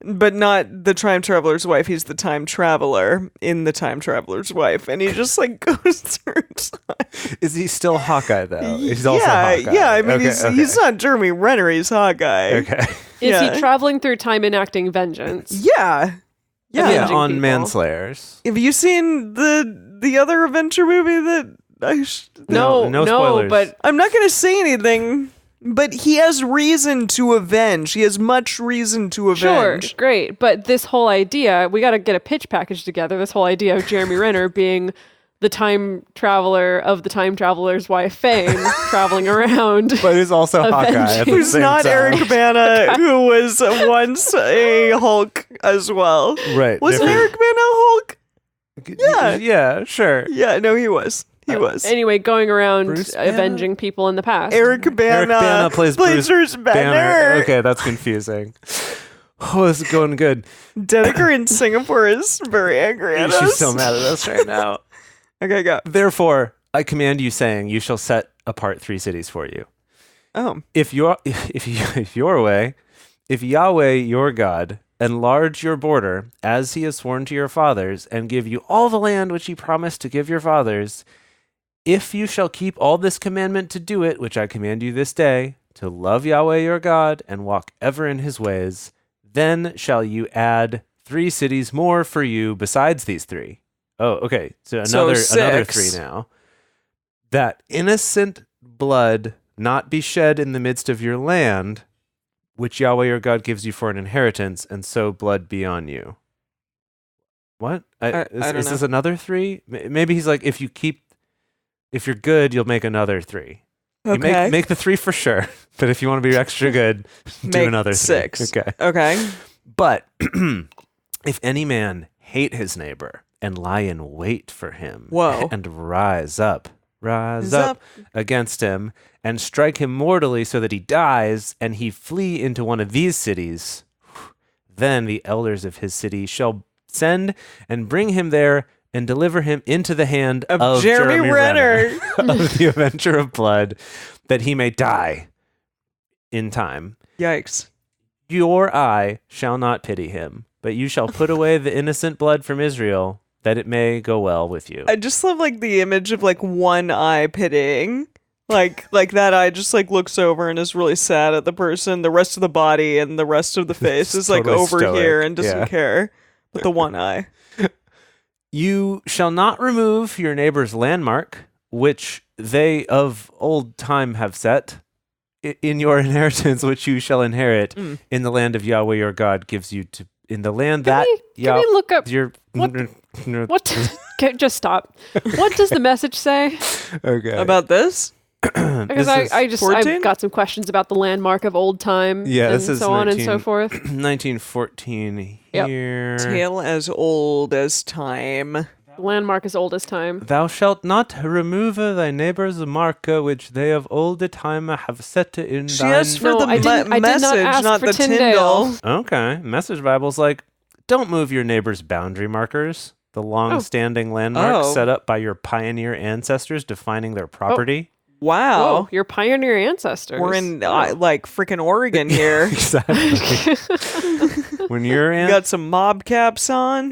but not the time traveler's wife. He's the time traveler in the time traveler's wife, and he just like goes through time. Is he still Hawkeye, though? He's also Yeah, Hawkeye. yeah. I mean, Okay, he's not Jeremy Renner. He's Hawkeye. Okay. Is Yeah. he traveling through time enacting vengeance? Yeah, yeah. Yeah, Avenging on people. manslayers. Have you seen the other Avenger movie that No, No spoilers. but I'm not going to say anything. But he has reason to avenge. He has much reason to avenge. Sure, great. But this whole idea, we got to get a pitch package together. This whole idea of Jeremy Renner being the time traveler of the time traveler's wife Fame, traveling around. But who's also Hawkeye at the Who's same not time. Eric Bana, who was once a Hulk as well. Right. Wasn't different- Eric Bana a Hulk? Yeah. Yeah, sure. Yeah, no, he was. He was. Anyway, going around Bruce Banner? avenging people in the past. Eric Bana, Eric Bana plays Bruce Banner. Okay, that's confusing. Oh, this is going good. Dedeker in Singapore is very angry at us. She's so mad at us right now. Okay, go. Therefore, I command you, saying, you shall set apart 3 cities for you. Oh. If Yahweh your God enlarge your border as he has sworn to your fathers, and give you all the land which he promised to give your fathers, if you shall keep all this commandment to do it, which I command you this day, to love Yahweh your God and walk ever in his ways, then shall you add 3 cities more for you besides these 3. Oh, okay. So another 3 now. That innocent blood not be shed in the midst of your land, which Yahweh your God gives you for an inheritance, and so blood be on you. What? I don't Is know. this another 3? Maybe he's like, if you're good, you'll make another 3. You Okay. make the 3 for sure, but if you want to be extra good, do Make another 3. 6. Okay. Okay. But if any man hate his neighbor and lie in wait for him, Whoa. and rise up against him and strike him mortally so that he dies, and he flee into one of these cities, then the elders of his city shall send and bring him there and deliver him into the hand of Jeremy Renner. of the Avenger of Blood, that he may die in time. Yikes. Your eye shall not pity him, but you shall put away the innocent blood from Israel, that it may go well with you. I just love like the image of like one eye pitying. Like that eye just like looks over and is really sad at the person. The rest of the body and the rest of the face is like Totally over stoic, here and doesn't yeah. care. But the one eye. You shall not remove your neighbor's landmark, which they of old time have set, in your inheritance, which you shall inherit in the land of Yahweh your God gives you to, in the land Can we look up your what? Okay, just stop. What does the message say? Okay. About this? Because This is I've 14? got some questions about the landmark of old time. Yeah, and this is so on and so 19 forth. 1914 Yep. here. Tale as old as time. The landmark is old as time. Thou shalt not remove thy neighbor's mark, which they of old time have set in She thine. asked for No, the I did not message, ask not for the Tyndale. Tyndall. Okay. Message Bible's like, don't move your neighbor's boundary markers, the long-standing landmarks Oh. set up by your pioneer ancestors defining their property. Wow. Oh, your pioneer ancestors. We're in Oh. like freaking Oregon here. Exactly. when your You got some mob caps on.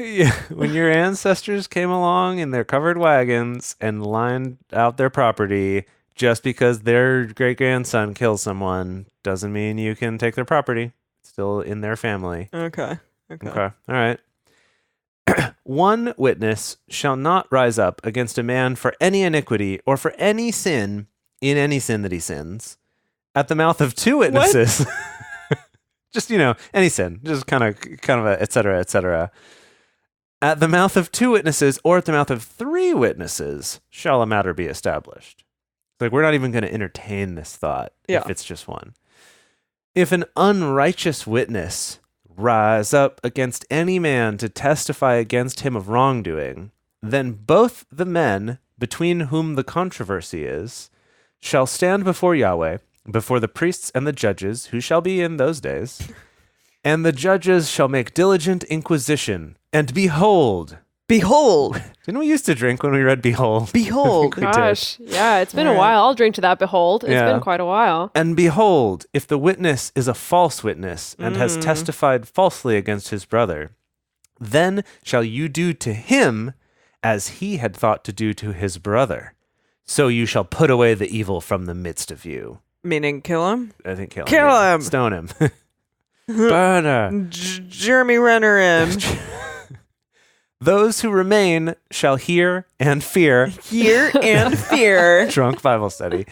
when your ancestors came along in their covered wagons and lined out their property, just because their great-grandson kills someone doesn't mean you can take their property. It's still in their family. Okay. Okay. All right. One witness shall not rise up against a man for any iniquity or for any sin in any sin that he sins at the mouth of 2 witnesses. Just, any sin, just kind of a et cetera, et cetera. At the mouth of 2 witnesses or at the mouth of 3 witnesses shall a matter be established. Like, we're not even going to entertain this thought if it's just one. If an unrighteous witness rise up against any man to testify against him of wrongdoing, then both the men between whom the controversy is shall stand before Yahweh, before the priests and the judges, who shall be in those days, and the judges shall make diligent inquisition. And behold, didn't we used to drink when we read behold? Behold. We did. Gosh, yeah, it's been a Alright. while. I'll drink to that. Behold, it's Yeah. been quite a while. And behold, if the witness is a false witness and has testified falsely against his brother, then shall you do to him as he had thought to do to his brother. So you shall put away the evil from the midst of you. Meaning kill him? I think kill him. Kill yeah. him. Stone him. Burn her. Jeremy Renner him. Those who remain shall hear and fear. Hear and fear. Drunk Bible study.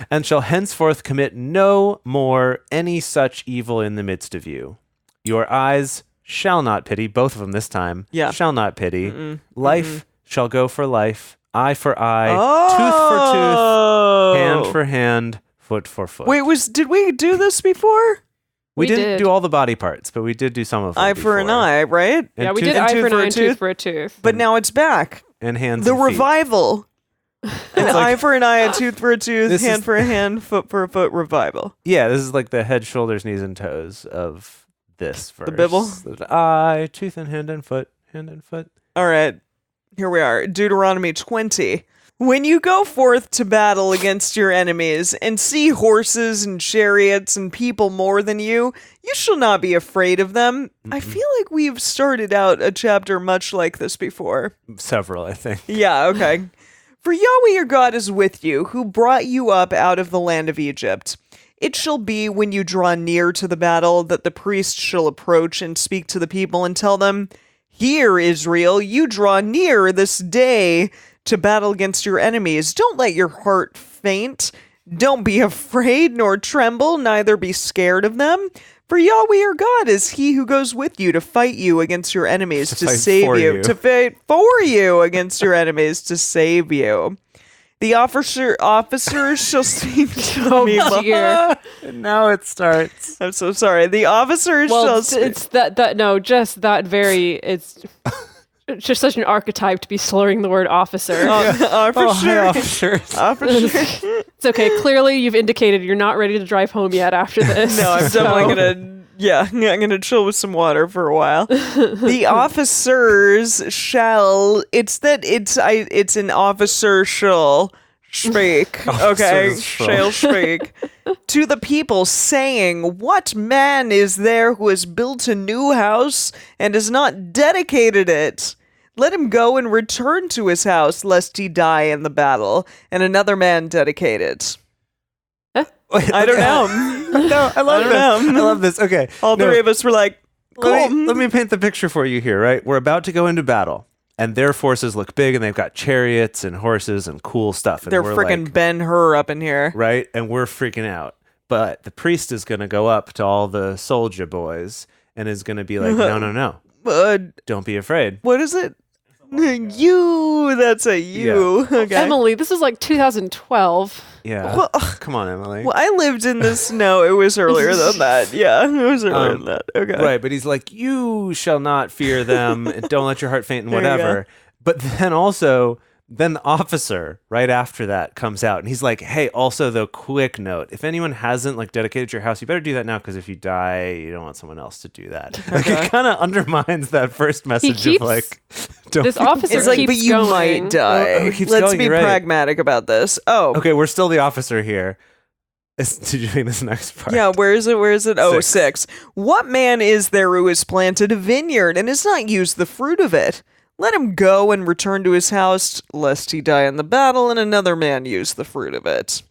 And shall henceforth commit no more any such evil in the midst of you. Your eyes shall not pity, both of them this time. Yeah. Shall not pity. Life shall go for life, eye for eye, Oh. tooth for tooth, hand for hand, foot for foot. Wait, did we do this before? we We didn't did. do all the body parts, but we did do some of them. Eye for an before. eye, right? And Yeah, we tooth- did eye tooth for an for a eye and tooth? tooth for a tooth. But now it's back. and hands The and feet. revival. An eye for an eye, a tooth for a tooth, This hand is- for a hand, foot for a foot revival. Yeah, this is like the head, shoulders, knees, and toes of this verse. The Bible? The eye, tooth and hand and foot, hand and foot. All right, here we are. Deuteronomy 20. When you go forth to battle against your enemies and see horses and chariots and people more than you shall not be afraid of them. I feel like we've started out a chapter much like this before. Several, I think. Yeah, okay. For Yahweh your God is with you, who brought you up out of the land of Egypt. It shall be when you draw near to the battle that the priest shall approach and speak to the people and tell them, Hear, Israel, you draw near this day to battle against your enemies. Don't let your heart faint. Don't be afraid nor tremble, neither be scared of them. For Yahweh your God is he who goes with you to fight you against your enemies, to fight save for you, you. to fight for you against your enemies, to save you. The officers shall speak to the Oh, people. dear. And now it starts. I'm so sorry. The officers Well, shall it's, speak. it's just that very, it's just such an archetype to be slurring the word officer. Officers. Officer. It's okay. Clearly, you've indicated you're not ready to drive home yet after this. No, I'm so- definitely gonna. Yeah, I'm gonna chill with some water for a while. The officers shall. It's an officer shall speak. Okay, Officers shall. shall speak to the people, saying, "What man is there who has built a new house and has not dedicated it? Let him go and return to his house, lest he die in the battle, and another man dedicate it." I don't know. No, I love I this. don't know. I love this. Okay. All No, three of us were like, cool. let me paint the picture for you here, right? We're about to go into battle, and their forces look big, and they've got chariots and horses and cool stuff. And They're we're freaking like, Ben-Hur up in here. right? And we're freaking out. But the priest is going to go up to all the soldier boys and is going to be like, no, don't be afraid. What is it? You. That's a you. Okay. Emily, this is like 2012. Yeah. Well, Come on, Emily. Well, I lived in this. No, it was earlier than that. Yeah, it was earlier than that. Okay. Right, but he's like, you shall not fear them. And don't let your heart faint and There you whatever. But then also, then the officer right after that comes out and he's like, hey, also though, quick note, if anyone hasn't like dedicated your house, you better do that now, because if you die, you don't want someone else to do that. Like, it kind of undermines that first message keeps- of like, don't This be- officer It's like, keeps but you going. might die. Oh, it keeps Let's going, be you're right. pragmatic about this. Oh, Okay, we're still the officer here. Did you think this next part? yeah, where is it? Where is it? Oh, 6. 6. What man is there who has planted a vineyard and has not used the fruit of it? Let him go and return to his house, lest he die in the battle, and another man use the fruit of it.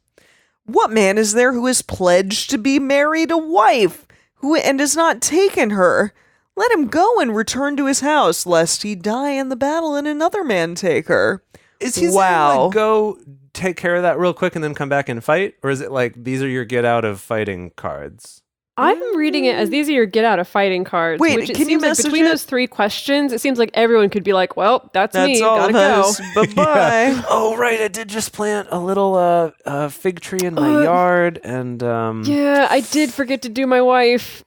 What man is there who has pledged to be married a wife, and has not taken her? Let him go and return to his house, lest he die in the battle, and another man take her. Is he saying, Wow. like, go take care of that real quick and then come back and fight? Or is it like, these are your get out of fighting cards? I'm reading it as these are your get out of fighting cards. Wait, which it can you seems like message between it? those 3 questions, it seems like everyone could be like, well, that's That's me. all Gotta of go. us. Bye-bye. Oh, right. I did just plant a little fig tree in my yard. And Yeah, I did forget to do my wife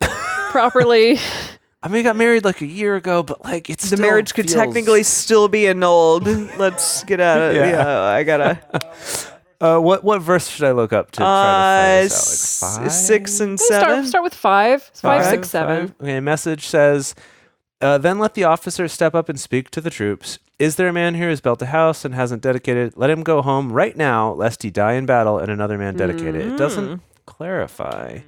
properly. I mean, I got married like a year ago, but like it's The still marriage could feels- technically still be annulled. Let's get out of Yeah. yeah. I gotta. What verse should I look up to try to find this out? Like 5? 6 and 7. Start with 5. 5, Five, 6, 7. 5. Okay, message says, then let the officer step up and speak to the troops. Is there a man here who's built a house and hasn't dedicated? Let him go home right now, lest he die in battle and another man dedicate it. It doesn't clarify.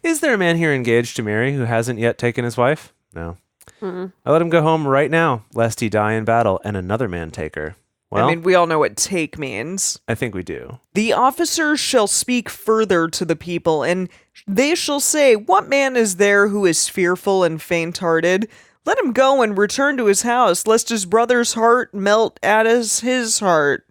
Is there a man here engaged to marry who hasn't yet taken his wife? No. I let him go home right now, lest he die in battle and another man take her. Well, I mean, we all know what take means. I think we do. The officers shall speak further to the people, and they shall say, What man is there who is fearful and faint-hearted? Let him go and return to his house, lest his brother's heart melt as his heart.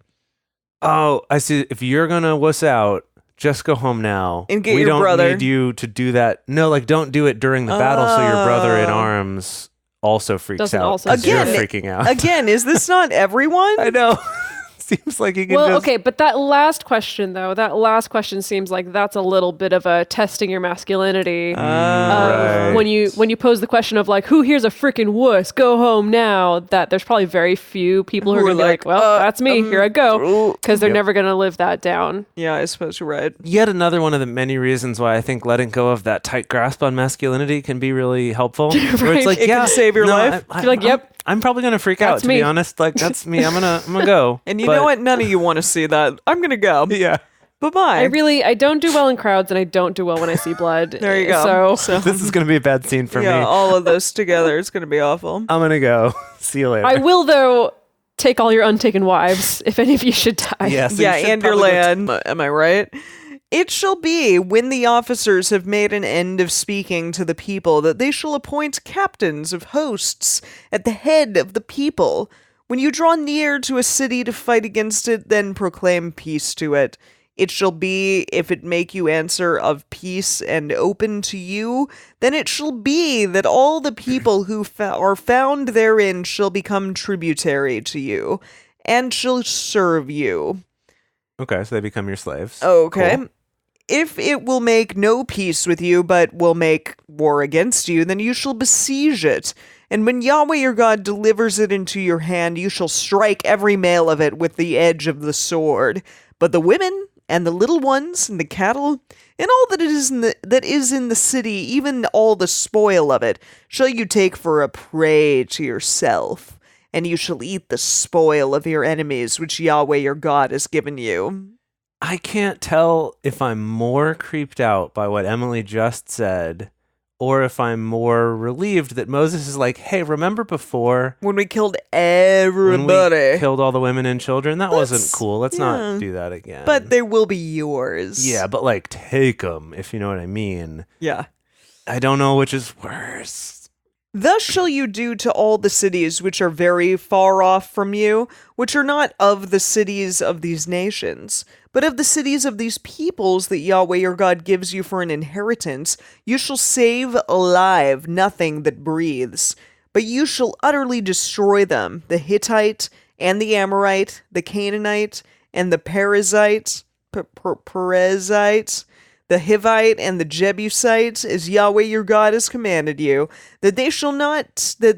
Oh, I see. If you're gonna wuss out, just go home now. And get we your don't brother. need you to do that. No, like don't do it during the battle, so your brother in arms also freaks Doesn't out. also 'cause do you're it. freaking out. Again, is this not everyone? I know. Seems like you can Well, just... okay, but that last question seems like that's a little bit of a testing your masculinity. right. When you pose the question of like, who here's a freaking wuss? Go home now. That there's probably very few people who are gonna be like, well, that's me. Here I go, because they're never gonna live that down. Yeah, I suppose you're right. Yet another one of the many reasons why I think letting go of that tight grasp on masculinity can be really helpful. Where it's like, It can save your life. You're like, yep. I'm probably gonna freak out, That's to me. be honest. Like, that's me. I'm gonna go. And you know what? None of you want to see that. I'm going to go. Yeah. Bye-bye. I don't do well in crowds, and I don't do well when I see blood. There you go. So This is gonna be a bad scene for yeah, me. all of this together. It's going to be awful. I'm gonna go. See you later. I will, though, take all your untaken wives if any of you should die. Yeah, so you Yeah, should and your probably go land. Am I right? It shall be, when the officers have made an end of speaking to the people, that they shall appoint captains of hosts at the head of the people. When you draw near to a city to fight against it, then proclaim peace to it. It shall be, if it make you answer of peace and open to you, then it shall be that all the people who are found therein shall become tributary to you, and shall serve you. Okay, so they become your slaves. Okay. Cool. If it will make no peace with you, but will make war against you, then you shall besiege it. And when Yahweh your God delivers it into your hand, you shall strike every male of it with the edge of the sword. But the women and the little ones and the cattle and all that is in the city, even all the spoil of it, shall you take for a prey to yourself. And you shall eat the spoil of your enemies, which Yahweh your God has given you. I can't tell if I'm more creeped out by what Emily just said, or if I'm more relieved that Moses is like, hey, remember before When we killed when everybody. we killed all the women and children? That wasn't That's- cool. Let's yeah. not do that again. But they will be yours. yeah, but like take them, if you know what I mean. Yeah. I don't know which is worse. Thus shall you do to all the cities which are very far off from you, which are not of the cities of these nations, but of the cities of these peoples that Yahweh your God gives you for an inheritance. You shall save alive nothing that breathes, but you shall utterly destroy them, the Hittite and the Amorite, the Canaanite and the Perizzite, Perizzite, the Hivite and the Jebusite, as Yahweh your God has commanded you, that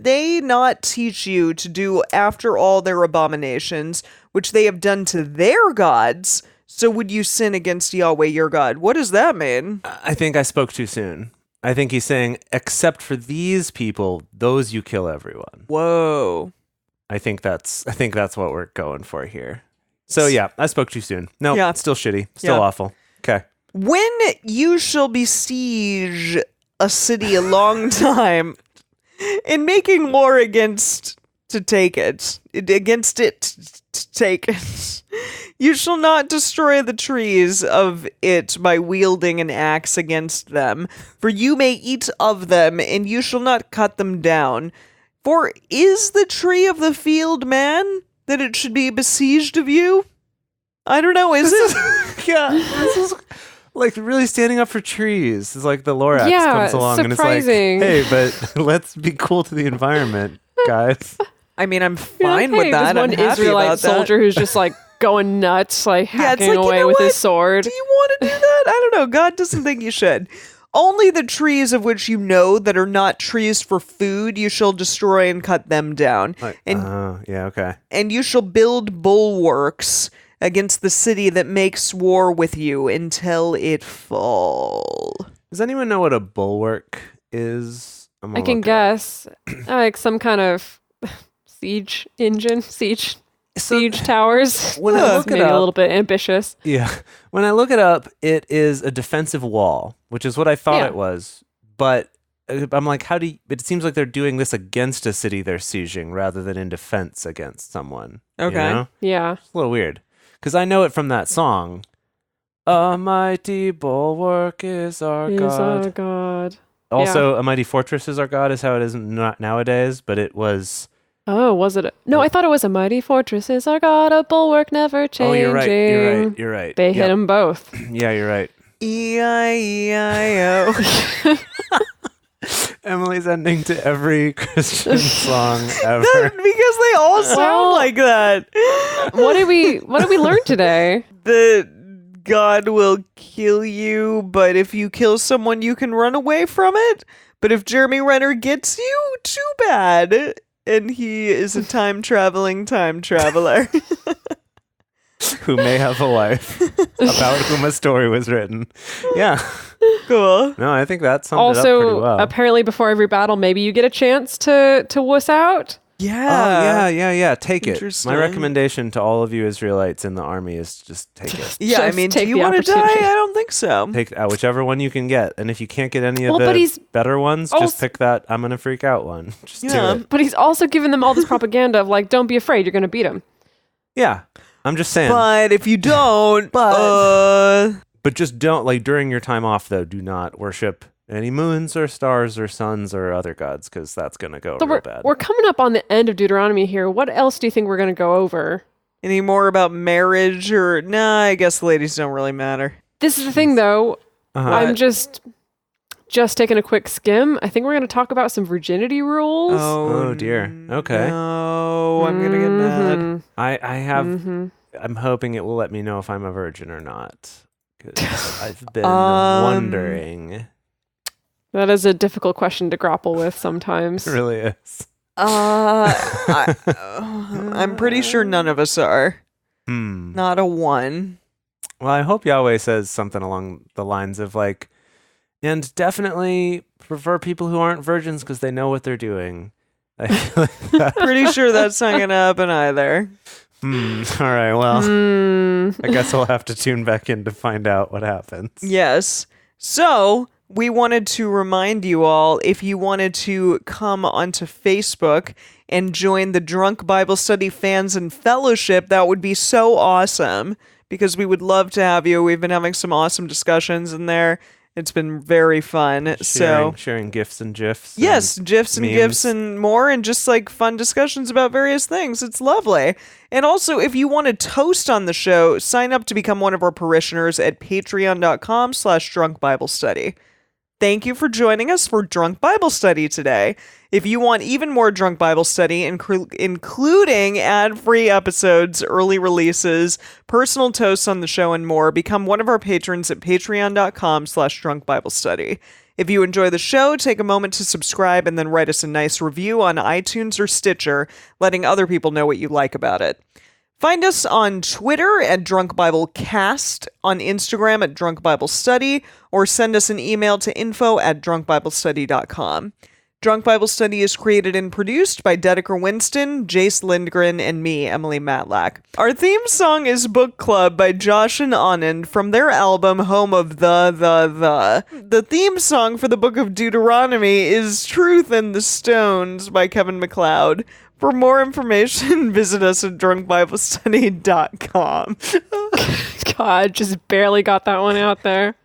they not teach you to do after all their abominations, which they have done to their gods, so would you sin against Yahweh your God. What does that mean? I think I spoke too soon. I think he's saying, except for these people, those you kill everyone. Whoa. I think that's what we're going for here. So yeah, I spoke too soon. No, Yeah. it's still shitty. Still Yeah. awful. Okay. When you shall besiege a city a long time, in making war against to take it, you shall not destroy the trees of it by wielding an axe against them, for you may eat of them, and you shall not cut them down. For is the tree of the field man, that it should be besieged of you? I don't know, is it? Yeah, this is like really standing up for trees. It's like the Lorax Yeah, comes along and surprising. it's like, hey, but let's be cool to the environment, guys. I mean, I'm You're like, fine hey, with that. There's I'm one happy Israelite about that. soldier who's just like going nuts, like Yeah, it's hacking like, you away know with what? his sword. Do you want to do that? I don't know. God doesn't think you should. Only the trees of which you know that are not trees for food you shall destroy and cut them down. Like, And yeah, okay. and you shall build bulwarks against the city that makes war with you until it fall. Does anyone know what a bulwark is? I'm I gonna can look it up. guess, like some kind of siege engine, siege towers. When I That's look it maybe a up- little bit ambitious. Yeah. When I look it up, it is a defensive wall, which is what I thought Yeah. it was. But I'm like, it seems like they're doing this against a city they're sieging rather than in defense against someone. Okay. You know? Yeah. It's a little weird. Because I know it from that song. A mighty bulwark is our Is God. our God. Also, a mighty fortress is our God is how it is not nowadays, but it was. Oh, was it? No, I thought it was a mighty fortress is our God, a bulwark never changing. Oh, you're right. You're right. They hit them both. Yeah, you're right. E-I-E-I-O. Emily's ending to every Christian song ever. Because they all sound like that. What did we learn today? That God will kill you, but if you kill someone, you can run away from it. But if Jeremy Renner gets you, too bad. And he is a time-traveling time traveler. Who may have a life about whom a story was written. Yeah. Cool. No, I think that summed it up pretty Also, well. apparently before every battle, maybe you get a chance to wuss out. Yeah. Yeah. Take it. Interesting. My recommendation to all of you Israelites in the army is just take it. Yeah, I Just mean, do take you the want to die? opportunity. I don't think so. Take whichever one you can get. And if you can't get any of Well, but the he's better ones, also- just pick that I'm going to freak out one. Just Yeah. do it. But he's also giving them all this propaganda of like, don't be afraid, you're going to beat him. Yeah. I'm just saying. But if you don't, But just don't, like, during your time off, though, do not worship any moons or stars or suns or other gods, because that's going to go So real bad. we're coming up on the end of Deuteronomy here. What else do you think we're going to go over? any more about marriage or nah, I guess the ladies don't really matter. This is the thing, though. Uh-huh. I'm just taking a quick skim. I think we're going to talk about some virginity rules. Oh, dear. Okay. No, I'm gonna get mad. Mhm. I have, Mhm. I'm hoping it will let me know if I'm a virgin or not. 'Cause I've been wondering. That is a difficult question to grapple with sometimes. It really is. I'm pretty sure none of us are. Not a one. Well, I hope Yahweh says something along the lines of like, and definitely prefer people who aren't virgins because they know what they're doing. I feel like that. Pretty sure that's not gonna happen either. All right. Well, Mm. I guess we'll have to tune back in to find out what happens. Yes. So we wanted to remind you all, if you wanted to come onto Facebook and join the Drunk Bible Study Fans and Fellowship, that would be so awesome because we would love to have you. We've been having some awesome discussions in there. It's been very fun. Sharing gifs and gifs. Yes, GIFs and memes. GIFs and more, and just like fun discussions about various things. It's lovely. And also, if you want to toast on the show, sign up to become one of our parishioners at patreon.com/drunkbiblestudy. Thank you for joining us for Drunk Bible Study today. If you want even more Drunk Bible Study, including ad-free episodes, early releases, personal toasts on the show, and more, become one of our patrons at patreon.com/drunkbiblestudy. If you enjoy the show, take a moment to subscribe and then write us a nice review on iTunes or Stitcher, letting other people know what you like about it. Find us on Twitter at Drunk Bible Cast, on Instagram at Drunk Bible Study, or send us an email to info@drunkbiblestudy.com. Drunk Bible Study is created and produced by Dedeker Winston, Jace Lindgren, and me, Emily Matlack. Our theme song is Book Club by Josh and Anand from their album Home of the. The theme song for the book of Deuteronomy is Truth and the Stones by Kevin MacLeod. For more information, visit us at drunkbiblestudy.com. God, just barely got that one out there.